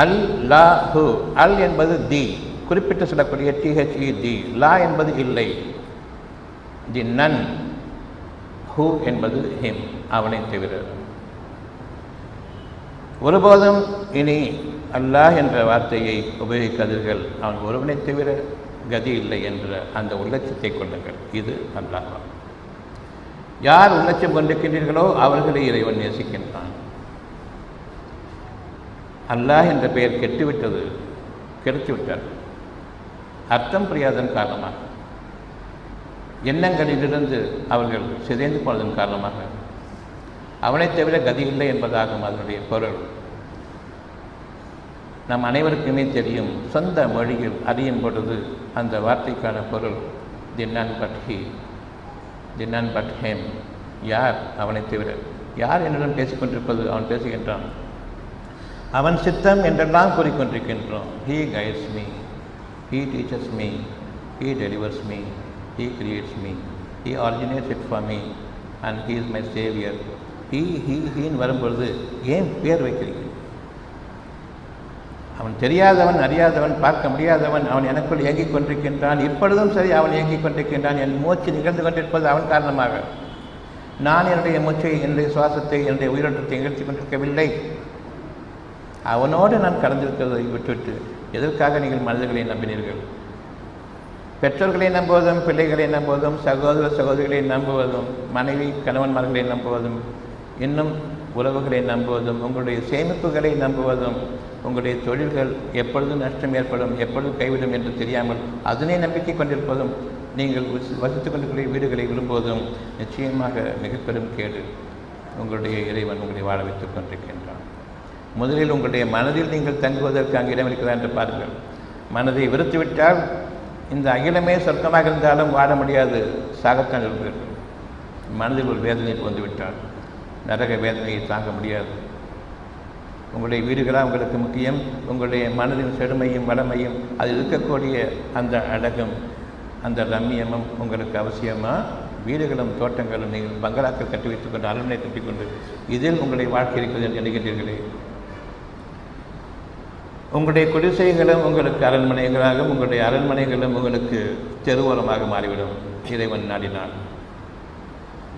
அல் லாஹு, அல் என்பது தி, குறிப்பிட்டு சொல்லக்கூடிய THE தி. லா என்பது இல்லை, தி நன். ஹூ என்பது ஹிம், அவனை தவிர. ஒருபோதும் இனி அல்லாஹ் என்ற வார்த்தையை உபயோகிக்காதீர்கள். அவன் ஒருவனை தவிர கதி இல்லை என்ற அந்த உள்ளட்சத்தை கொள்ளுங்கள். இது அல்லாஹ். யார் உள்ளட்சம் கொண்டிருக்கின்றீர்களோ அவர்களை இறைவன் நேசிக்கின்றான். அல்லாஹ் என்ற பெயர் கெட்டுவிட்டது, கெடுத்துவிட்டார். அர்த்தம் புரியாதன் காரணமாக, எண்ணங்களிலிருந்து அவர்கள் சிதைந்து போனதன் காரணமாக அவனை தவிர கதி இல்லை என்பதாகும் அதனுடைய பொருள். நம் அனைவருக்குமே தெரியும், சொந்த மொழியில் அறியும் பொழுது அந்த வார்த்தைக்கான பொருள் the none but he, the none but him. யார் அவனை தவிர? யார் என்னுடன் பேசிக்கொண்டிருப்பது? அவன் பேசுகின்றான். அவன் சித்தம் என்றெல்லாம் கூறிக்கொண்டிருக்கின்றோம். He guides me, he teaches me, he delivers me, he creates me, he originates it for me and he is my saviour. ஹீன்னு வரும்பொழுது ஏன் பேர் வைக்கிறீங்க? அவன் தெரியாதவன், அறியாதவன், பார்க்க முடியாதவன். அவன் எனக்குள் இயங்கிக் கொண்டிருக்கின்றான். இப்பொழுதும் சரி அவன் இயங்கிக் கொண்டிருக்கின்றான். என் மூச்சு நிகழ்ந்து கொண்டிருப்பது அவன் காரணமாக. நான் என்னுடைய மூச்சை, என்னுடைய சுவாசத்தை, என்னுடைய உயிரோட்டத்தை நிகழ்த்தி கொண்டிருக்கவில்லை. அவனோடு நான் கடந்திருக்கிறதை விட்டுவிட்டு எதற்காக நீங்கள் மனிதர்களை நம்பினீர்கள்? பெற்றோர்களை நம்புவதும், பிள்ளைகளை நம்புவதும், சகோதர சகோதரிகளை நம்புவதும், மனைவி கணவன்மார்களை நம்புவதும், இன்னும் உறவுகளை நம்புவதும், உங்களுடைய சேமிப்புகளை நம்புவதும், உங்களுடைய தொழில்கள் எப்பொழுது நஷ்டம் ஏற்படும், எப்பொழுது கைவிடும் என்று தெரியாமல் அதனை நம்பிக்கை கொண்டிருப்பதும், நீங்கள் வசித்துக் கொண்டிருக்கிற வீடுகளை விரும்புவதும் நிச்சயமாக மிக பெரும் கேடு. உங்களுடைய இறைவன் உங்களை வாழ வைத்துக் கொண்டிருக்கின்றான். முதலில் உங்களுடைய மனதில் நீங்கள் தங்குவதற்கு அங்கு இடம் இருக்கிறதா என்று பாருங்கள். மனதை வெறுத்துவிட்டால் இந்த அகிலமே சொர்க்கமாக இருந்தாலும் வாழ முடியாது, சாகத்தான் இருப்பீர்கள். மனதில் ஒரு வேதனை வந்துவிட்டால் நரக வேதனையை தாங்க முடியாது. உங்களுடைய வீடுகளாக உங்களுக்கு முக்கியம். உங்களுடைய மனதின் செழுமையும் வளமையும் அது இருக்கக்கூடிய அந்த அழகும் அந்த ரம்மியமும் உங்களுக்கு அவசியமாக. வீடுகளும் தோட்டங்களும் நீங்கள் பங்களாக்கள் கட்டி வைத்துக் கொண்டு, அரண்மனை கட்டிக்கொண்டு இதில் உங்களுடைய வாழ்க்கை இருக்கிறது என்று நினைக்கின்றீர்களே. உங்களுடைய குடிசைகளும் உங்களுக்கு அரண்மனைகளாகவும், உங்களுடைய அரண்மனைகளும் உங்களுக்கு தெருவோரமாக மாறிவிடும் இறைவன் நாடினான்.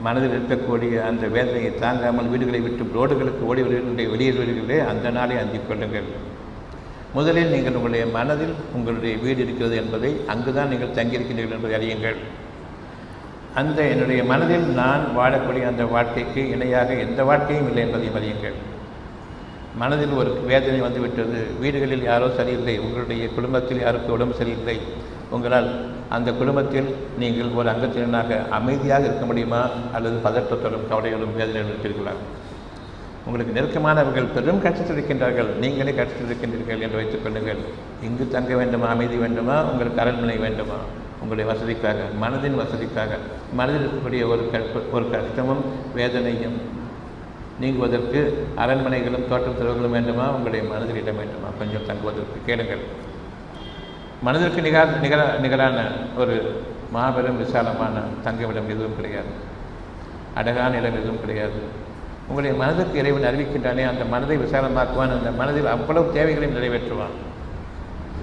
மனதில் இருக்கக்கூடிய அந்த வேதனையை தாங்காமல் வீடுகளை விட்டு ரோடுகளுக்கு ஓடி வருகின்ற வெளியேறுவீர்களே, அந்த நாளை அஞ்சிக் கொள்ளுங்கள். முதலில் நீங்கள் உங்களுடைய மனதில் உங்களுடைய வீடு இருக்கிறது என்பதை, அங்குதான் நீங்கள் தங்கியிருக்கிறீர்கள் என்பதை அறியுங்கள். அந்த என்னுடைய மனதில் நான் வாழக்கூடிய அந்த வாழ்க்கைக்கு இணையாக எந்த வாழ்க்கையும் இல்லை என்பதையும் அறியுங்கள். மனதில் ஒரு வேதனை வந்துவிட்டது, வீடுகளில் யாரோ சரியில்லை, உங்களுடைய குடும்பத்தில் யாருக்கு உடம்பு சரியில்லை, உங்களால் அந்த குடும்பத்தில் நீங்கள் ஒரு அங்கத்தினராக அமைதியாக இருக்க முடியுமா, அல்லது பதற்றத்தோடும் கவலையோடும் வேதனையோடும் இருக்கிறீர்களா? உங்களுக்கு நெருக்கமானவர்கள் பெரும் கஷ்டத்தில் இருக்கின்றார்கள், நீங்களே கஷ்டத்தில் இருக்கின்றீர்கள் என்று வைத்துக் கொள்ளுங்கள். இங்கு தங்க வேண்டுமா, அமைதி வேண்டுமா, உங்களுக்கு அரண்மனை வேண்டுமா? உங்களுடைய வசதிக்காக, மனதின் வசதிக்காக, மனதில் இருக்கக்கூடிய ஒரு கஷ்டமும் வேதனையும் நீங்குவதற்கு அரண்மனைகளும் தோட்டத்திறவுகளும் வேண்டுமா, உங்களுடைய மனதில் இடம் வேண்டுமா? கொஞ்சம் தங்குவதற்கு கேளுங்கள். மனதிற்கு நிகரான ஒரு மாபெரும் விசாலமான தங்குமிடம் எதுவும் கிடையாது, அழகான இடம் எதுவும் கிடையாது. உங்களுடைய மனதுக்கு இறைவன் அறிவிக்கின்றானே, அந்த மனதை விசாலமாக்குவான், அந்த மனதில் அவ்வளவு தேவைகளையும் நிறைவேற்றுவான்.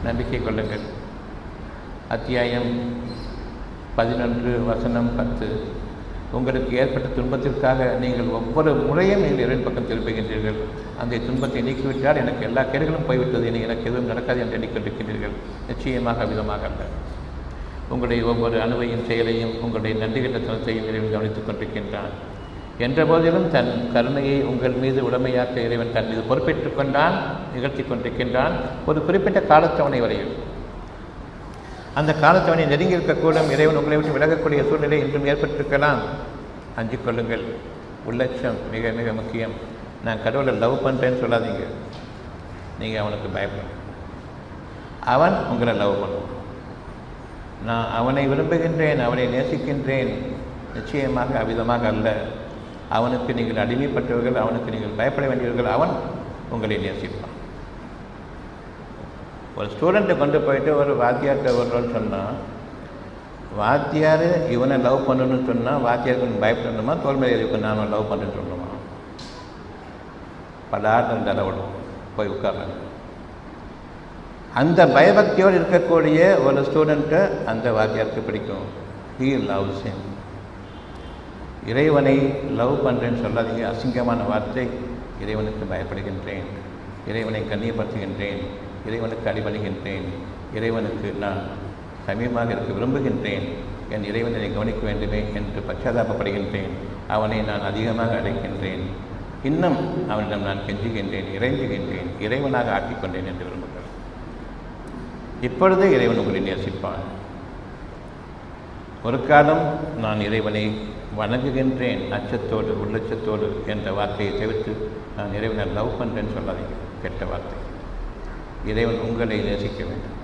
நம்பிக்கை கொள்ளுங்கள். அத்தியாயம் 11 வசனம் 10. உங்களுக்கு ஏற்பட்ட துன்பத்திற்காக நீங்கள் ஒவ்வொரு முறையும் நீங்கள் இறைவன் பக்கம் திரும்புகின்றீர்கள். அந்த துன்பத்தை நீக்கிவிட்டால் எனக்கு எல்லா கேடுகளும் போய்விட்டது, இனி எனக்கு எதுவும் நடக்காது என்று எண்ணிக்கொண்டிருக்கின்றீர்கள். நிச்சயமாக விதமாக அல்ல. உங்களுடைய ஒவ்வொரு அணுவையும் செயலையும் உங்களுடைய நன்றிகட்டத்தனத்தையும் இறைவன் கவனித்துக் கொண்டிருக்கின்றான். என்ற போதிலும் தன் கருணையை உங்கள் மீது உடமையாக்க இறைவன் தன் மீது பொறுப்பேற்றுக் கொண்டான், நிகழ்த்தி கொண்டிருக்கின்றான். ஒரு குறிப்பிட்ட காலத்தவணை வரையில் அந்த காலத்தவணை நெருங்கி இருக்கக்கூடும். இறைவன் உங்களை விட்டு விலகக்கூடிய சூழ்நிலை இன்றும் ஏற்பட்டிருக்கலாம். அஞ்சிக் கொள்ளுங்கள். உள்ளட்சம் மிக மிக முக்கியம். நான் கடவுளை லவ் பண்ணுறேன்னு சொல்லாதீங்க. நீங்கள் அவனுக்கு பயப்படணும். அவன் உங்களை லவ் பண்ணுவான். நான் அவனை விரும்புகின்றேன், அவனை நேசிக்கின்றேன், நிச்சயமாக அவ்விதமாக அல்ல. அவனுக்கு நீங்கள் அடிமைப்பட்டவர்கள், அவனுக்கு நீங்கள் பயப்பட வேண்டியவர்கள். அவன் உங்களை நேசிப்பான். ஒரு ஸ்டூடெண்ட்டை கொண்டு போயிட்டு ஒரு வாத்தியார்கிட்ட வருவோன்னு சொன்னால், வாத்தியார் இவனை லவ் பண்ணணும்னு சொன்னால் வாத்தியாருக்கு பயப்படணுமா, தோல்மையை இருக்கு நான் லவ் பண்ணுன்னு சொல்லணுமா? பலாட்டம் தடவிடும் போய் உட்கார்றாங்க. அந்த பயபக்தியோடு இருக்கக்கூடிய ஒரு ஸ்டூடெண்ட்டை அந்த வாத்தியாருக்கு பிடிக்கும். He loves him. இறைவனை லவ் பண்ணுறேன்னு சொல்லாதீங்க, அசிங்கமான வார்த்தை. இறைவனுக்கு பயப்படுகின்றேன், இறைவனை கண்ணியப்படுத்துகின்றேன், இறைவனுக்கு அடிபடுகின்றேன், இறைவனுக்கு நான் சமீபமாக இருக்க விரும்புகின்றேன், என் இறைவனை கவனிக்க வேண்டுமே என்று பச்சாதாபப்படுகின்றேன், அவனை நான் அதிகமாக அழைக்கின்றேன், இன்னும் அவனிடம் நான் கெஞ்சுகின்றேன், இறைஞ்சுகின்றேன், இறைவனாக ஆக்கிக்கொண்டேன் என்று விரும்புகிறேன். இப்பொழுதே இறைவன் உங்களை நேசிப்பான். ஒரு காலம் நான் இறைவனை வணங்குகின்றேன் அச்சத்தோடு உள்ளச்சத்தோடு என்ற வார்த்தையை தவிர்த்து நான் இறைவனை லவ் பண்ணுறேன்னு சொல்லாதீங்க. கெட்ட வார்த்தை. இறைவன் உங்களை நேசிக்க வேண்டும்,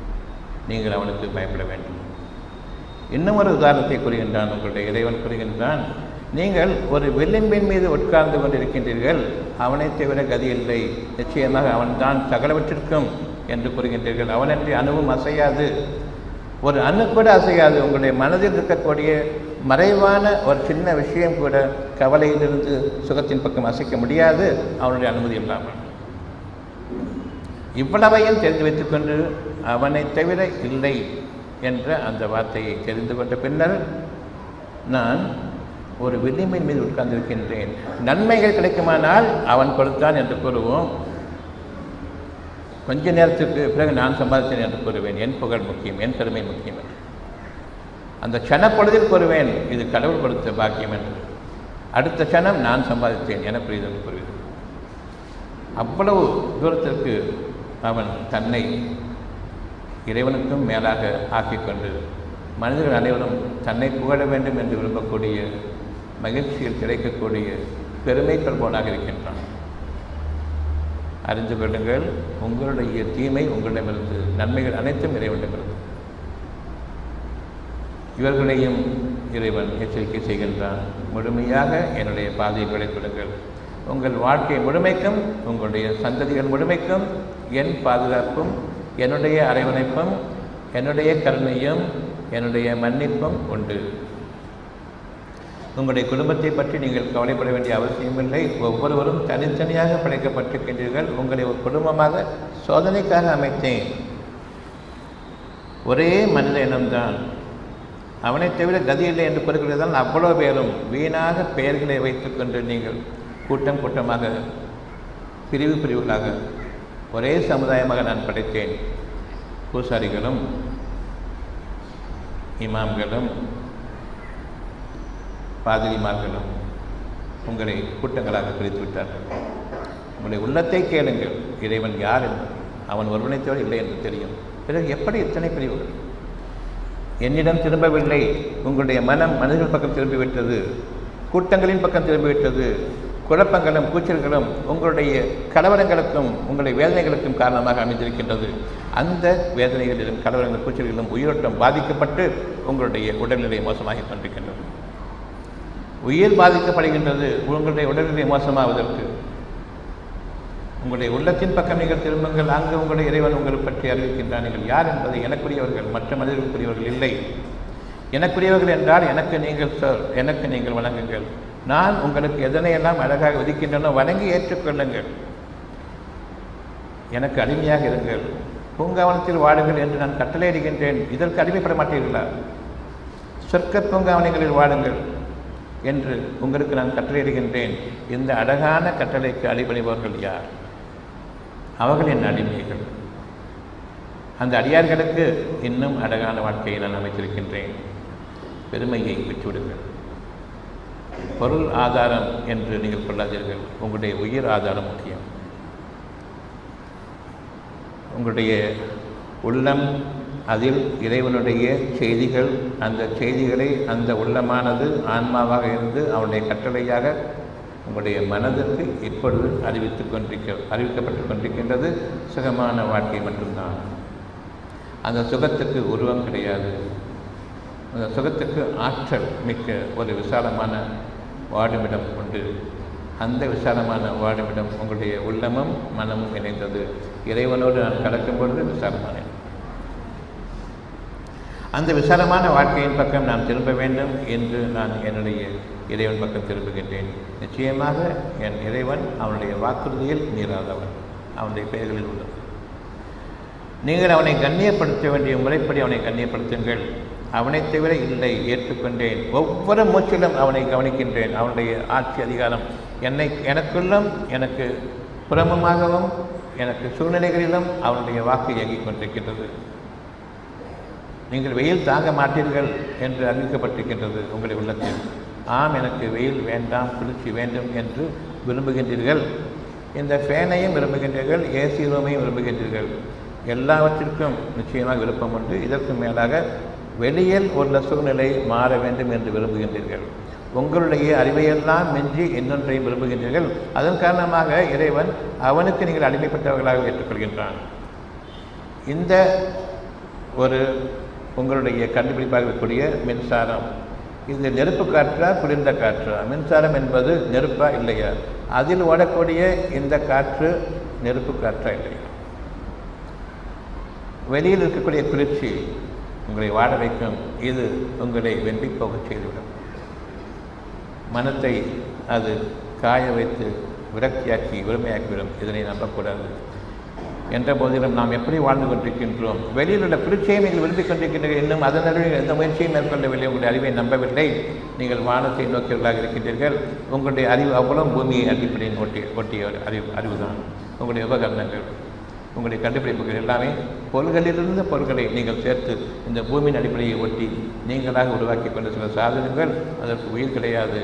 நீங்கள் அவனுக்கு பயப்பட வேண்டும். இன்னும் ஒரு உதாரணத்தை கூறுகின்றான். உங்களுடைய இறைவன் கூறுகின்றான், நீங்கள் ஒரு விளிம்பின் மீது உட்கார்ந்து கொண்டிருக்கின்றீர்கள், அவனை தவிர கதி இல்லை, நிச்சயமாக அவன்தான் சகலவற்றிற்கும் என்று கூறுகின்றீர்கள். அவனன்றி அணுவும் அசையாது, ஒரு அணு கூட அசையாது. உங்களுடைய மனதில் இருக்கக்கூடிய மறைவான ஒரு சின்ன விஷயம் கூட கவலையிலிருந்து சுகத்தின் பக்கம் அசைக்க முடியாது அவனுடைய அனுமதி இல்லாமல். இவ்வளவையும் தெரிந்து வைத்துக்கொண்டு அவனை தவிர இல்லை என்ற அந்த வார்த்தையை தெரிந்து கொண்ட பின்னர் நான் ஒரு விளிம்பின் மீது உட்கார்ந்திருக்கின்றேன், நன்மைகள் கிடைக்குமானால் அவன் கொடுத்தான் என்று கூறுவோம். கொஞ்ச நேரத்துக்கு பிறகு நான் சம்பாதித்தேன் என்று கூறுவேன், என் புகழ் முக்கியம், என் பெருமை முக்கியம் என்று. அந்த க்ஷணப்பொழுதில் கூறுவேன், இது கடவுள் கொடுத்த பாக்கியம் என்று. அடுத்த க்ஷணம் நான் சம்பாதித்தேன் எனக்குரியது என்று கூறுவேன். அவ்வளவு தூரத்திற்கு அவன் தன்னை இறைவனுக்கும் மேலாக ஆக்கிக்கொண்டு மனிதர்கள் அனைவரும் தன்னை புகழ வேண்டும் என்று விரும்பக்கூடிய, மகிழ்ச்சியில் கிடைக்கக்கூடிய பெருமை கொள்பவனாக இருக்கின்றான். அறிந்து கொள்ளுங்கள், உங்களுடைய தீமை உங்களிடமிருந்து, நன்மைகள் அனைத்தும் இறைவனிடமிருந்து. இவர்களையும் இறைவன் எச்சரிக்கை செய்கின்றான். முழுமையாக என்னுடைய பாதையில் விளைவிடுங்கள். உங்கள் வாழ்க்கை முழுமைக்கும், உங்களுடைய சந்ததிகள் முழுமைக்கும் என் பாதுகாப்பும், என்னுடைய அரவணைப்பும், என்னுடைய கருணையும், என்னுடைய மன்னிப்பும் உண்டு. உங்களுடைய குடும்பத்தை பற்றி நீங்கள் கவலைப்பட வேண்டிய அவசியமில்லை. ஒவ்வொருவரும் தனித்தனியாக படைக்கப்பட்டிருக்கின்றீர்கள். உங்களை ஒரு குடும்பமாக சோதனைக்காக அமைத்தேன். ஒரே மனித இனம்தான், அவனை தவிர கதி இல்லை என்று கூறுகிறதால் அவ்வளோ பேரும் வீணாக பெயர்களை வைத்துக்கொண்டு நீங்கள் கூட்டம் கூட்டமாக பிரிவு பிரிவுகளாக ஒரே சமுதாயமாக நான் படைத்தேன். பூசாரிகளும் இமாம்களும் பாதிரிமார்களும் உங்களை கூட்டங்களாக பிரித்து விட்டார்கள். உங்களுடைய உள்ளத்தை கேளுங்கள், இறைவன் யார் என்று அவன் ஒருவனைத்தோடு இல்லை என்று தெரியும். பிறகு எப்படி இத்தனை பிரிவுகள்? என்னிடம் திரும்பவில்லை, உங்களுடைய மனம் மனிதர்கள் பக்கம் திரும்பிவிட்டது, கூட்டங்களின் பக்கம் திரும்பிவிட்டது. குழப்பங்களும் கூச்சல்களும் உங்களுடைய கலவரங்களுக்கும் உங்களுடைய வேதனைகளுக்கும் காரணமாக அமைந்திருக்கின்றது. அந்த வேதனைகளிலும் கலவரங்கள் கூச்சல்களிலும் உயிரோட்டம் பாதிக்கப்பட்டு உங்களுடைய உடல்நிலை மோசமாகி கொண்டிருக்கின்றது. உயிர் பாதிக்கப்படுகின்றது. உங்களுடைய உடல்நிலை மோசமாவதற்கு உங்களுடைய உள்ளத்தின் பக்கம் நீங்கள் திரும்புங்கள். அங்கு உங்களுடைய இறைவன் உங்களை பற்றி அறிவிக்கின்றான். நீங்கள் யார் என்பதை எனக்குரியவர்கள், மற்ற மனிதர்களுக்குரியவர்கள் இல்லை. எனக்குரியவர்கள் என்றால் எனக்கு நீங்கள் சார், எனக்கு நீங்கள் வணங்குங்கள். நான் உங்களுக்கு எதனையெல்லாம் அழகாக விதிக்கின்றனோ வணங்கி ஏற்றுக்கொள்ளுங்கள். எனக்கு அடிமையாக இருங்கள், பூங்காவனத்தில் வாடுங்கள் என்று நான் கட்டளையிடுகின்றேன். இதற்கு அடிமைப்பட மாட்டீர்களா? சொர்க்க பூங்காவனங்களில் வாடுங்கள் என்று உங்களுக்கு நான் கட்டளையிடுகின்றேன். இந்த அழகான கட்டளைக்கு அடிபணிபவர்கள் யார்? அவர்கள் என் அடிமைகள். அந்த அடியார்களுக்கு இன்னும் அழகான வாழ்க்கையை நான் அமைத்திருக்கின்றேன். பெருமையை விட்டுவிடுங்கள். பொருள் ஆதாரம் என்று நீங்கள் கொள்ளாதீர்கள். உங்களுடைய உயிர் ஆதாரம் முக்கியம். உங்களுடைய உள்ளம், அதில் இறைவனுடைய செய்திகள், அந்த செய்திகளை அந்த உள்ளமானது ஆன்மாவாக இருந்து அவனுடைய கட்டளையாக உங்களுடைய மனதிற்கு இப்பொழுது அறிவிக்கப்பட்டு கொண்டிருக்கின்றது. சுகமான வாழ்க்கை மட்டும்தான். அந்த சுகத்துக்கு உருவம் கிடையாது. அந்த சுகத்துக்கு ஆற்றல் மிக்க ஒரு விசாலமான வாழுமிடம் உண்டு. அந்த விசாலமான வாழுமிடம் உங்களுடைய உள்ளமும் மனமும் இணைந்தது. இறைவனோடு நான் கலக்கும் பொழுது விசாலமான அந்த விசாலமான வாழ்க்கையின் பக்கம் நான் திரும்ப வேண்டும் என்று நான் என்னுடைய இறைவன் பக்கம் திரும்புகின்றேன். நிச்சயமாக என் இறைவன் அவனுடைய வாக்குறுதியில் மீறாதவன். அவனுடைய பெயர்களில் உள்ளது. நீங்கள் அவனை கண்ணியப்படுத்த வேண்டிய முறைப்படி அவனை கண்ணியப்படுத்துங்கள். அவனை தவிர இல்லை, ஏற்றுக்கொண்டேன். ஒவ்வொரு மூச்சிலும் அவனை கவனிக்கின்றேன். அவனுடைய ஆட்சி அதிகாரம் எனக்குள்ளும் எனக்கு புறமுமாகவும் எனக்கு சூழ்நிலைகளிலும் அவனுடைய வாக்கு இயங்கிக் கொண்டிருக்கின்றது. நீங்கள் வெயில் தாங்க மாட்டீர்கள் என்று அறிவிக்கப்பட்டிருக்கின்றது உங்களுடைய உள்ளத்தில். ஆம், எனக்கு வெயில் வேண்டாம், குளிர்ச்சி வேண்டும் என்று விரும்புகின்றீர்கள். இந்த ஃபேனையும் விரும்புகின்றீர்கள், ஏசி ரூமையும் விரும்புகின்றீர்கள். எல்லாவற்றிற்கும் நிச்சயமாக விருப்பம் உண்டு. இதற்கு மேலாக வெளியில் உள்ள சூழ்நிலை மாற வேண்டும் என்று விரும்புகின்றீர்கள். உங்களுடைய அறிவையெல்லாம் மிஞ்சி இன்னொன்றையும் விரும்புகின்றீர்கள். அதன் காரணமாக இறைவன் அவனுக்கு நீங்கள் அடிமைப்பட்டவர்களாக ஏற்றுக்கொள்கின்றான். இந்த ஒரு உங்களுடைய கண்டுபிடிப்பாக இருக்கக்கூடிய மின்சாரம், இது நெருப்பு காற்றா குளிர்ந்த காற்றா? மின்சாரம் என்பது நெருப்பா இல்லையா? அதில் ஓடக்கூடிய இந்த காற்று நெருப்பு காற்றா இல்லையா? வெளியில் இருக்கக்கூடிய குளிர்ச்சி உங்களை வாட வைக்கும். இது உங்களை வெம்பி போகச் செய்துவிடும். மனத்தை அது காய வைத்து விரக்தியாக்கி வெறுமையாக்கிவிடும். இதனை நம்பக்கூடாது. என்ற போதிலும் நாம் எப்படி வாழ்ந்து கொண்டிருக்கின்றோம்? வெளியில் உள்ள குளிர்ச்சியை நீங்கள் விரும்பிக் கொண்டிருக்கின்றீர்கள். இன்னும் அதன் நடுவில் எந்த முயற்சியும் மேற்கொள்ளவில்லை. உங்களுடைய அறிவை நம்பவில்லை. நீங்கள் வானத்தை நோக்கியவர்களாக இருக்கின்றீர்கள். உங்களுடைய அறிவு அவ்வளவு பூமியை அடிப்படையில் ஒட்டிய அறிவுதான். உங்களுடைய உபகரணங்கள், உங்களுடைய கண்டுபிடிப்புகள் எல்லாமே பொருள்களிலிருந்து பொருள்களை நீங்கள் சேர்த்து இந்த பூமியின் அடிப்படையை ஒட்டி நீங்களாக உருவாக்கி கொண்ட சில சாதனங்கள். அதற்கு உயிர் கிடையாது.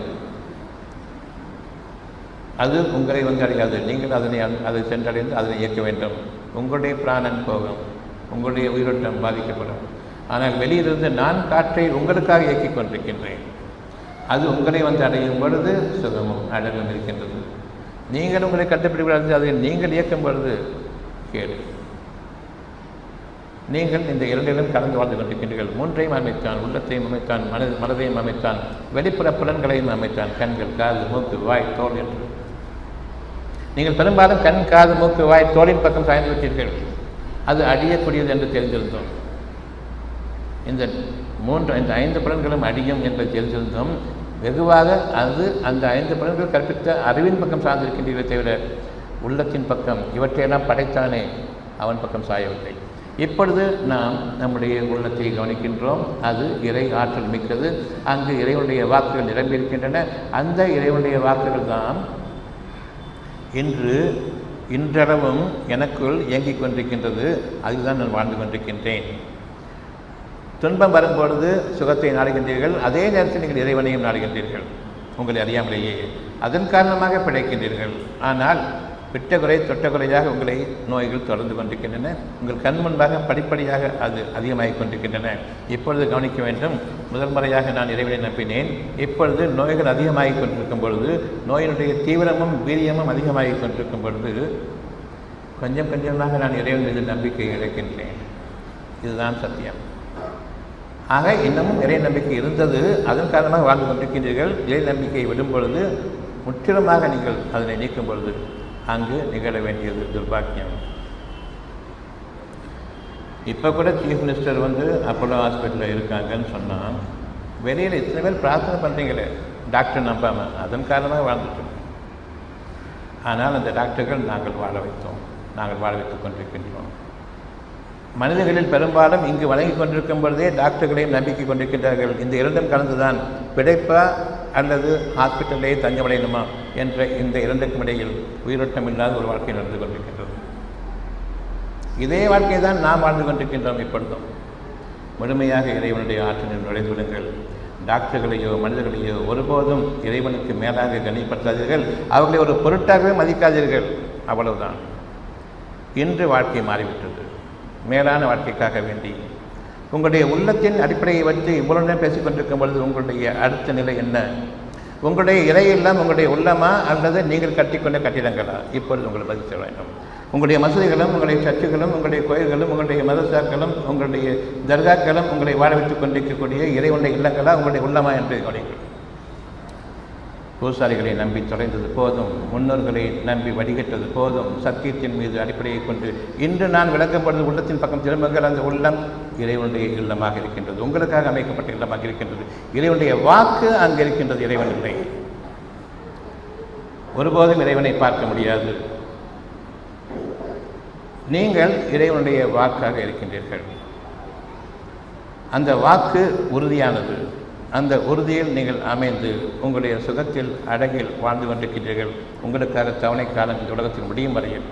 அது உங்களை அடையாது. நீங்கள் அதை சென்றடைந்து அதனை இயக்க வேண்டும். உங்களுடைய பிராணன் போகும், உங்களுடைய உயிரோட்டம் பாதிக்கப்படும். ஆனால் வெளியிலிருந்து நான் காற்றை உங்களுக்காக இயக்கிக் கொண்டிருக்கின்றேன். அது உங்களை அடையும் பொழுது சுகமும் அழகும் இருக்கின்றது. நீங்கள் உங்களை கண்டுபிடிப்பது அதை நீங்கள் இயக்கும் பொழுது கேடு. நீங்கள் இந்த இரண்டிலும் கலந்து வாழ்ந்து கொண்டிருக்கின்றீர்கள். மூன்றையும் அமைத்தான். உள்ளத்தையும் அமைத்தான், மனதையும் அமைத்தான், வெளிப்புற புலன்களையும் அமைத்தான். கண்கள், காது, மூக்கு, வாய், தோல் என்று நீங்கள் பெரும்பாலும் கண், காது, மூக்கு, வாய், தோலின் பக்கம் சாய்ந்து விட்டீர்கள். அது அழியக்கூடியது என்று தெரிந்திருந்தோம். இந்த 5 புலன்களும் அடியும் என்பதை தெரிந்திருந்தோம். வெகுவாக அந்த 5 புலன்கள் கற்பித்த அறிவின் பக்கம் சார்ந்திருக்கின்றீர்களே தவிர உள்ளத்தின் பக்கம், இவற்றையெல்லாம் படைத்தானே அவன் பக்கம் சாயவில்லை. இப்பொழுது நாம் நம்முடைய உள்ளத்தை கவனிக்கின்றோம். அது இறை ஆற்றல் மிக்கது. அங்கு இறைவனுடைய வாக்குகள் நிரம்பியிருக்கின்றன. அந்த இறைவனுடைய வாக்குகள் தான் இன்றளவும் எனக்குள் இயங்கிக் கொண்டிருக்கின்றது. அதுதான் நான் வாழ்ந்து கொண்டிருக்கின்றேன். துன்பம் வரும்பொழுது சுகத்தை நாடுகின்றீர்கள், அதே நேரத்தில் நீங்கள் இறைவனையும் நாடுகின்றீர்கள் உங்களை அறியாமலேயே. அதன் காரணமாக பிழைக்கின்றீர்கள். ஆனால் விட்டகுறை தொட்டகுறையாக உங்களை நோய்கள் தொடர்ந்து கொண்டிருக்கின்றன. உங்கள் கண் முன்பாக படிப்படியாக அது அதிகமாகிக் கொண்டிருக்கின்றன. இப்பொழுது கவனிக்க வேண்டும், முதல் முறையாக நான் இறைவனை நம்பினேன். இப்பொழுது நோய்கள் அதிகமாகிக் கொண்டிருக்கும் பொழுது, நோயினுடைய தீவிரமும் வீரியமும் அதிகமாகிக் கொண்டிருக்கும் பொழுது கொஞ்சம் கொஞ்சமாக நான் இறைவன் மீது நம்பிக்கை இழக்கின்றேன். இதுதான் சத்தியம். ஆக இன்னமும் இறை நம்பிக்கை இருந்தது, அதன் காரணமாக வாழ்ந்து கொண்டிருக்கின்றீர்கள். இறை நம்பிக்கையை விடும் பொழுது, முற்றிலுமாக நீங்கள் அதனை நீக்கும் பொழுது அங்கு நிகழ வேண்டியது துர்பாக்கியம். இப்போ கூட சீஃப் மினிஸ்டர் அப்போலோ ஹாஸ்பிட்டலில் இருக்காங்கன்னு சொன்னால், வெளியில் இத்தனை பேர் பிரார்த்தனை பண்ணுறீங்களே டாக்டர் நம்பாமல், அதன் காரணமாக வாழ்ந்துட்டோம். ஆனால் அந்த டாக்டர்கள் நாங்கள் வாழ வைத்துக் கொண்டிருக்கின்றோம். மனிதர்களில் பெரும்பாலும் இங்கு வணங்கி கொண்டிருக்கும் பொழுதே டாக்டர்களையும் நம்பிக்கை கொண்டிருக்கின்றார்கள். இந்த இரண்டும் கலந்துதான் பிழைப்பா அல்லது ஹாஸ்பிட்டலே தஞ்சமடையணுமா என்ற இந்த இரண்டுக்கும் இடையில் உயிரோட்டம் இல்லாத ஒரு வாழ்க்கை நடந்து கொண்டிருக்கின்றது. இதே வாழ்க்கையை தான் நாம் வாழ்ந்து கொண்டிருக்கின்றோம். இப்பொழுதும் முழுமையாக இறைவனுடைய ஆற்றலில் நுழைந்து விடுங்கள். டாக்டர்களையோ மனிதர்களையோ ஒருபோதும் இறைவனுக்கு மேலாக கண்ணியப்படுத்தாதீர்கள். அவர்களை ஒரு பொருட்டாகவே மதிக்காதீர்கள். அவ்வளவுதான். இன்று வாழ்க்கை மாறிவிட்டது. மேலான வாழ்க்கைக்காக வேண்டி உங்களுடைய உள்ளத்தின் அடிப்படையை வைத்து இவ்வளவு நேரம் பேசிக் கொண்டிருக்கும் பொழுது உங்களுடைய அடுத்த நிலை என்ன? உங்களுடைய இறையெல்லாம் உங்களுடைய உள்ளமா அல்லது நீங்கள் கட்டிக்கொண்ட கட்டிடங்களா? இப்பொழுது உங்களை பதில் சொல்ல வேண்டும். உங்களுடைய மசூதிகளும் உங்களுடைய சர்ச்சுகளும் உங்களுடைய கோயில்களும் உங்களுடைய மதசாக்களும் உங்களுடைய தர்காக்களும் உங்களை வாழ வைத்துக் கொண்டிருக்கக்கூடிய இறைவனுடைய இல்லங்களா உங்களுடைய உள்ளமா என்று கவனிங்கள். பூசாரிகளை நம்பி தொலைந்தது போதும், முன்னோர்களை நம்பி வடிகட்டது போதும். சத்தியத்தின் மீது அடிப்படையை கொண்டு இன்று நான் விளக்கப்படுவது உள்ளத்தின் பக்கம் திரும்புங்கள். அந்த உள்ளம் இறைவனுடைய இல்லமாக இருக்கின்றது, உங்களுக்காக அமைக்கப்பட்ட இல்லமாக இருக்கின்றது. இறைவனுடைய வாக்கு அங்கு இருக்கின்றது, இறைவன் இல்லை. ஒருபோதும் இறைவனை பார்க்க முடியாது. நீங்கள் இறைவனுடைய வாக்காக இருக்கின்றீர்கள். அந்த வாக்கு உறுதியானது. அந்த உறுதியில் நீங்கள் அமைந்து உங்களுடைய சுகத்தில் அழகில் வாழ்ந்து கொண்டிருக்கின்றீர்கள். உங்களுக்காக தவணை காலங்கள் உலகத்தில் முடியும் வரையில்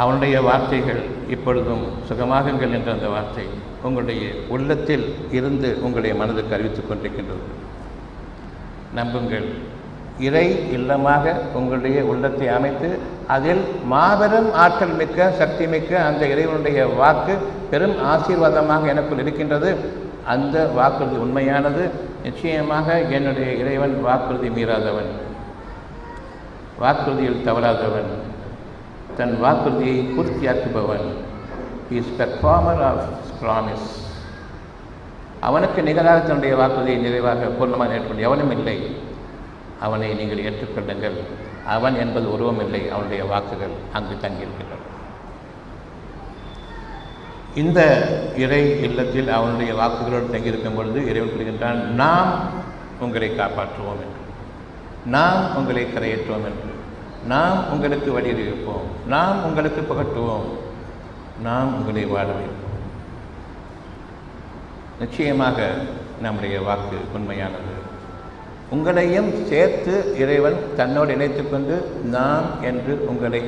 அவனுடைய வார்த்தைகள் இப்பொழுதும் சுகமாகுங்கள் என்ற அந்த வார்த்தை உங்களுடைய உள்ளத்தில் இருந்து உங்களுடைய மனதுக்கு அறிவித்துக் கொண்டிருக்கின்றது. நம்புங்கள். இறை இல்லமாக உங்களுடைய உள்ளத்தை அமைத்து அதில் மாபெரும் ஆற்றல் மிக்க சக்தி மிக்க அந்த இறைவனுடைய வாக்கு பெரும் ஆசீர்வாதமாக எனக்குள் இருக்கின்றது. அந்த வாக்குறுதி உண்மையானது. நிச்சயமாக என்னுடைய இறைவன் வாக்குறுதி மீறாதவன், வாக்குறுதியில் தவறாதவன், தன் வாக்குறுதியை பூர்த்தியாக்குபவன். Is performer of promise. அவனுக்கு நிகராக தன்னுடைய வாக்குறுதியை நிறைவாக பூர்ணமாக ஏற்றுக்கொண்டு எவனும் இல்லை. அவனை நீங்கள் ஏற்றுக்கொள்ளுங்கள். அவன் என்பது உருவம் இல்லை, அவனுடைய வாக்குகள் அங்கு தங்கியிருக்கின்றன. இந்த இறை இல்லத்தில் அவனுடைய வாக்குகளோடு தங்கியிருக்கும் பொழுது இறைவன் கூறுகின்றான், நாம் உங்களை காப்பாற்றுவோம் என்று, நாம் உங்களை கரையேற்றுவோம் என்று, நாம் உங்களுக்கு வழியறிவிப்போம், நாம் உங்களுக்கு புகட்டுவோம், நாம் உங்களை வாழ வைப்போம். நிச்சயமாக நம்முடைய வாக்கு உண்மையானது. உங்களையும் சேர்த்து இறைவன் தன்னோடு இணைத்துக் கொண்டு நான் என்று உங்களை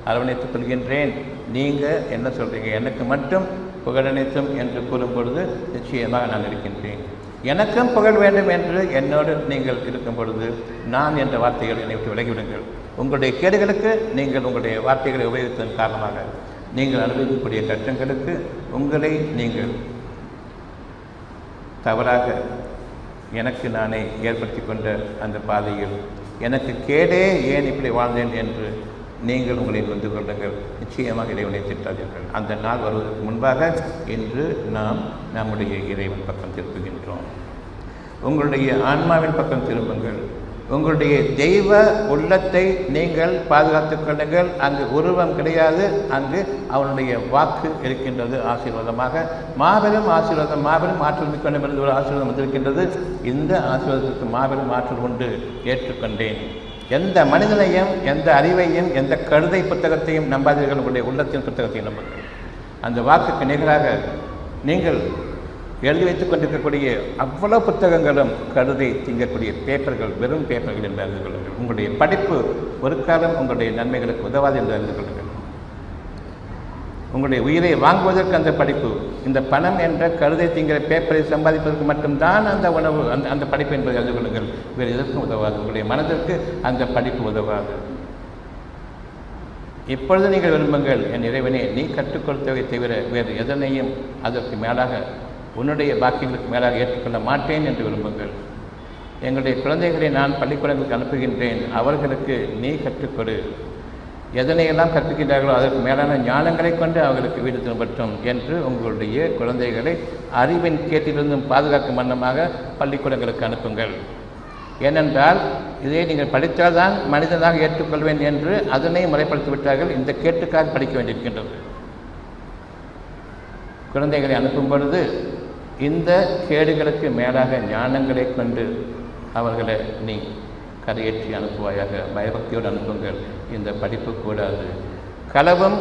அரவணைத்துக் கொள்கின்றேன். நீங்கள் என்ன சொல்கிறீங்க? எனக்கு மட்டும் புகழனைத்தும் என்று கூறும் பொழுது நிச்சயமாக நான் இருக்கின்றேன். எனக்கும் புகழ் வேண்டும் என்று என்னோடு நீங்கள் இருக்கும் பொழுது நான் என்ற வார்த்தைகள் என்னை விட்டு விலகிவிடுங்கள். உங்களுடைய கேடுகளுக்கு நீங்கள் உங்களுடைய வார்த்தைகளை உபயோகித்ததன் காரணமாக நீங்கள் அனுபவிக்கக்கூடிய கஷ்டங்களுக்கு உங்களை நீங்கள் தவறாக எனக்கு நானே ஏற்படுத்தி கொண்ட அந்த பாதையில் எனக்கு கேடே ஏன் இப்படி வாழ்ந்தேன் என்று நீங்கள் உங்களை வந்து கொள்ளுங்கள். நிச்சயமாக இறைவனை திட்டாதீர்கள். அந்த நாள் வருவதற்கு முன்பாக இன்று நாம் நம்முடைய இறைவன் பக்கம் திருப்புகின்றோம். உங்களுடைய ஆன்மாவின் பக்கம் திரும்புங்கள். உங்களுடைய தெய்வ உள்ளத்தை நீங்கள் பாதுகாத்துக் கொள்ளுங்கள். அங்கு உருவம் கிடையாது, அங்கு அவனுடைய வாக்கு இருக்கின்றது. ஆசீர்வாதமாக மாபெரும் ஆசீர்வாதம், மாபெரும் ஆற்றல் மிக்கொண்டிருந்து ஒரு ஆசீர்வாதம் வந்திருக்கின்றது. இந்த ஆசீர்வாதத்திற்கு மாபெரும் ஆற்றல் உண்டு. ஏற்றுக்கொண்டேன். எந்த மனிதனையும், எந்த அறிவையும், எந்த கழுதை புத்தகத்தையும் நம்பாதீர்கள், உங்களுடைய உள்ளத்தின் புத்தகத்தையும் நம்புங்கள். அந்த வாக்குக்கு நிகராக நீங்கள் எழுதி வைத்துக் கொண்டிருக்கக்கூடிய அவ்வளோ புத்தகங்களும் கழுதை திங்கக்கூடிய பேப்பர்கள், வெறும் பேப்பர்கள் என்று அறிந்து கொள்ளுங்கள். உங்களுடைய படிப்பு ஒரு காலம் உங்களுடைய நன்மைகளுக்கு உதவாது என்று அறிந்து கொள்ளுங்கள். உங்களுடைய உயிரை வாங்குவதற்கு அந்த படிப்பு, இந்த பணம் என்ற கழுதை திங்கிற பேப்பரை சம்பாதிப்பதற்கு மட்டும்தான் அந்த உணவு, அந்த படிப்பு என்பதை அறிந்து கொள்ளுங்கள். வேறு எதற்கும் உதவாது. உங்களுடைய மனதிற்கு அந்த படிப்பு உதவாது. இப்பொழுது நீங்கள் விரும்புங்கள், என் இறைவனே, நீ கற்றுக் கொடுத்தவை தவிர வேறு எதனையும் அதற்கு மேலாக, உன்னுடைய பாக்கியங்களுக்கு மேலாக ஏற்றுக்கொள்ள மாட்டேன் என்று விரும்புங்கள். எங்களுடைய குழந்தைகளை நான் பள்ளிக்கூடங்களுக்கு அனுப்புகின்றேன், அவர்களுக்கு நீ கற்றுக்கொடு. எதனையெல்லாம் கற்பிக்கின்றார்களோ அதற்கு மேலான ஞானங்களை கொண்டு அவர்களுக்கு வீடு திரும்பட்டும் என்று உங்களுடைய குழந்தைகளை அறிவின் கேட்டிலிருந்தும் பாதுகாக்கும் வண்ணமாக பள்ளிக்கூடங்களுக்கு அனுப்புங்கள். ஏனென்றால் இதை நீங்கள் படித்தால்தான் மனிதனாக ஏற்றுக்கொள்வேன் என்று அதனை முறைப்படுத்தி விட்டார்கள். இந்த கேட்டுக்காக படிக்க வேண்டியிருக்கின்றது. குழந்தைகளை அனுப்பும் பொழுது இந்த கேடுகளுக்கு மேலாக ஞானங்களை கொண்டு அவர்களை நீ கரையேற்றி அனுப்புவாயாக. பயபக்தியோடு அனுப்புங்கள். இந்த படிப்பு கூடாது, களவும்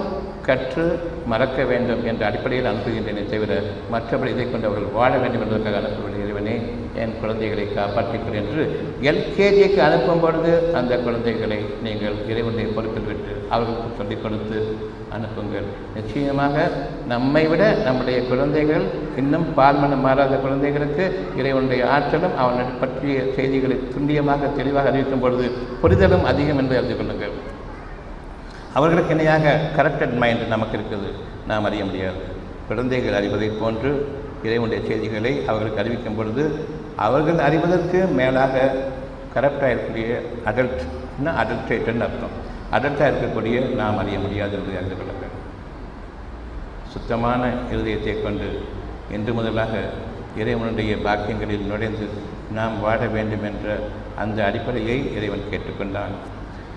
கற்று மறக்க வேண்டும் என்ற அடிப்படையில் அனுப்புகின்றேனே தவிர மற்றபடி இதை கொண்டு அவர்கள் வாழ வேண்டும் என்பதற்காக அனுப்பவில்லை. இறைவனே, என் குழந்தைகளை காப்பாற்றிக்கொள் என்று எல்கேஜிக்கு அனுப்பும் பொழுது அந்த குழந்தைகளை நீங்கள் இறைவனுடைய பொறுப்பில் விட்டு அவர்களுக்கு சொல்லிக் கொடுத்து அனுப்புங்கள். நிச்சயமாக நம்மை விட நம்முடைய குழந்தைகள், இன்னும் பால்மனம் மாறாத குழந்தைகளுக்கு இறைவனுடைய ஆற்றலும் அவனை பற்றிய செய்திகளை துல்லியமாக தெளிவாக அறிவிக்கும் பொழுது புரிதலும் அதிகம் என்று அறிந்து கொள்ளுங்கள். அவர்களுக்கு இணையாக கரப்டட் மைண்ட் நமக்கு இருக்குது, நாம் அறிய முடியாது. குழந்தைகள் அறிவதை போன்று இறைவனுடைய செய்திகளை அவர்களுக்கு அறிவிக்கும் பொழுது அவர்கள் அறிவதற்கு மேலாக கரப்டாக இருக்கக்கூடிய அடல்ட்ரேட்டர்னு அர்த்தம். அடல்ட்டாக இருக்கக்கூடிய நாம் அறிய முடியாது என்பதை அறிந்து கொள்ளுங்கள். சுத்தமான இருதயத்தை கொண்டு இன்று முதலாக இறைவனுடைய பாக்கியங்களில் நுழைந்து நாம் வாழ வேண்டும் என்ற அந்த அடிப்படையை இறைவன் கேட்டுக்கொண்டான்.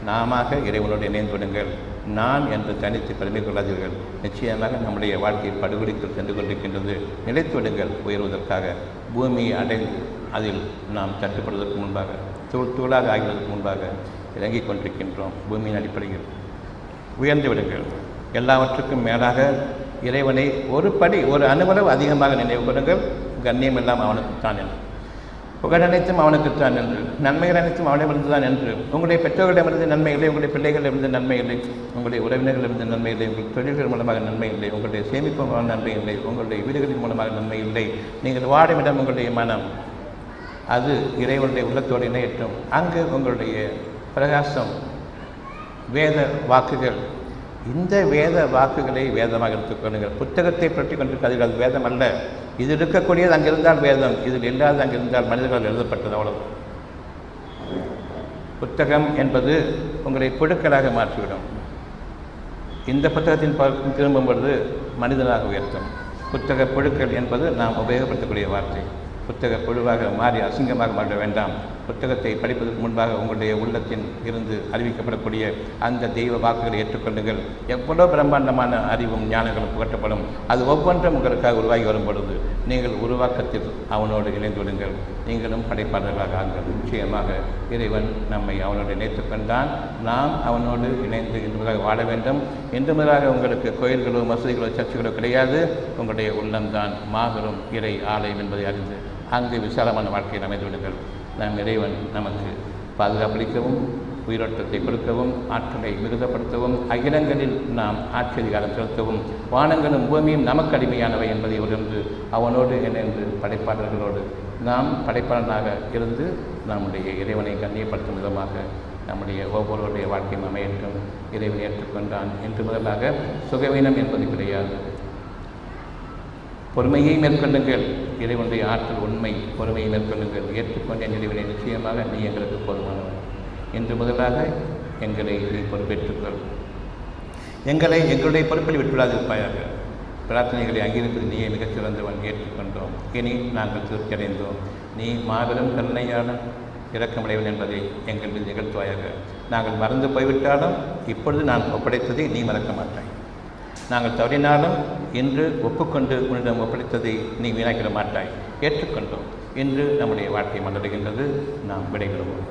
நாம இறைவனோடு இணைந்து விடுங்கள். நான் என்று தனித்து பெருமை கொள்ளாதீர்கள். நிச்சயமாக நம்முடைய வாழ்க்கை படுகொலிக்குள் சென்று கொண்டிருக்கின்றது. நிலைத்து விடுங்கள். உயர்வதற்காக பூமியை அடைந்து அதில் நாம் தட்டுப்படுவதற்கு முன்பாக, தூளாக ஆகியதற்கு முன்பாக இறங்கிக் கொண்டிருக்கின்றோம். பூமியின் அடிப்படையில் உயர்ந்து விடுங்கள். எல்லாவற்றுக்கும் மேலாக இறைவனை ஒரு படி, ஒரு அணுவளவு அதிகமாக நினைவு கொள்ளுங்கள். கண்ணியம் எல்லாம் அவனுக்குத்தான் என்று, புகழ் அனைத்தும் அவனுக்குத்தான் என்று, நன்மைகள் அனைத்தும் அவனிடமிருந்து தான் என்று. உங்களுடைய பெற்றோர்களிடமிருந்து நன்மை இல்லை, உங்களுடைய பிள்ளைகளிடமிருந்து நன்மை இல்லை, உங்களுடைய உறவினர்களிடமிருந்து நன்மை இல்லை, உங்கள் தொழில்கள் மூலமாக நன்மை இல்லை, உங்களுடைய சேமிப்பு மூலம் நன்மை இல்லை, உங்களுடைய வீடுகளின் மூலமாக நன்மை இல்லை. நீங்கள் வாடும் இடம் உங்களுடைய மனம், அது இறைவனுடைய உள்ளத்தோடு இணையற்றும். அங்கு உங்களுடைய பிரகாசம், வேத வாக்குகள், இந்த வேத வாக்குகளை வேதமாக எடுத்துக்கொள்ளுங்கள். புத்தகத்தை பற்றி கொண்டிருக்காதீர்கள், அது வேதம் அல்ல. இது இருக்கக்கூடியது அங்கிருந்தால் வேதம், இதில் இல்லாத அங்கிருந்தால் மனிதர்கள் எழுதப்பட்டது, அவ்வளவு. புத்தகம் என்பது உங்களை புழுக்களாக மாற்றிவிடும். இந்த புத்தகத்தின் திரும்பும் பொழுது மனிதனாக உயர்த்தும். புத்தக புழுக்கள் என்பது நாம் உபயோகப்படுத்தக்கூடிய வார்த்தை. புத்தக புழுவாக மாறி அசிங்கமாக மாற வேண்டாம். புத்தகத்தை படிப்பதற்கு முன்பாக உங்களுடைய உள்ளத்தின் இருந்து அறிவிக்கப்படக்கூடிய அந்த தெய்வ வாக்குகளை ஏற்றுக்கொள்ளுங்கள். எவ்வளோ பிரம்மாண்டமான அறிவும் ஞானங்களும் புகட்டப்படும். அது ஒவ்வொன்றும் உங்களுக்காக உருவாகி வரும் பொழுது நீங்கள் உருவாக்கத்தில் அவனோடு இணைந்து விடுங்கள். நீங்களும் படைப்பாளர்களாக ஆங்கள். நிச்சயமாக இறைவன் நம்மை அவனோடு இணைத்துக் கொண்டான். நாம் அவனோடு இணைந்து இன்று முதலாக வாழ வேண்டும். இன்று முதலாக உங்களுக்கு கோயில்களோ மசூதிகளோ சர்ச்சுகளோ கிடையாது. உங்களுடைய உள்ளம்தான் மாபெரும் இறை ஆலயம் என்பதை அறிந்து அங்கு விசாலமான வாழ்க்கையை அமைந்து விடுங்கள். நம் இறைவன் நமக்கு பாதுகாப்பளிக்கவும், உயிரோட்டத்தை கொடுக்கவும், ஆற்றலை மிகுதப்படுத்தவும், அகிலங்களில் நாம் ஆட்சி அதிகாரம் செலுத்தவும், வானங்களும் பூமியும் நமக்கு அடிமையானவை என்பதை உணர்ந்து அவனோடு இணைந்து படைப்பாளர்களோடு நாம் படைப்பாளனாக இருந்து நம்முடைய இறைவனை கண்ணியப்படுத்தும் விதமாக நம்முடைய ஒவ்வொருவருடைய வாழ்க்கையும் அமையற்றும். இறைவனை ஏற்றுக்கொண்டான். இன்று முதலாக சுகவீனம் என்பது கிடையாது. பொறுமையை மேற்கொள்ளுங்கள். இறைவனுடைய ஆற்றல் உண்மை. பொறுமையை மேற்கொள்ளுங்கள். ஏற்றுக்கொண்ட இறைவனை நிச்சயமாக நீ எங்களுக்கு போதுமானவன். இன்று முதலாக எங்களை நீ பொறுப்பேற்றுக்கொள். எங்களை எங்களுடைய பொறுப்பில் விட்டுவிடாதிருப்பாயாக. பிரார்த்தனைகளை அங்கீகரிப்பது நீயே மிகச்சிறந்தவன். ஏற்றுக்கொண்டோம். இனி நாங்கள் திருப்தி அடைந்தோம். நீ மாபெரும் கருணையான இரக்கமுடையவன் என்பதை எங்கள் மீது நிகழ்த்துவாயாக. நாங்கள் மறந்து போய்விட்டாலும் இப்பொழுது நான் ஒப்படைத்ததை நீ மறக்க மாட்டாய். நாங்கள் தவறினாலும் இன்று ஒப்புக்கொண்டு உன்னிடம் ஒப்படைத்ததை நீ வீணாக்கிட மாட்டாய். ஏற்றுக்கொண்டோம். இன்று நம்முடைய வாழ்க்கை மலர்கின்றது. நாம் விடைபெறுவோம்.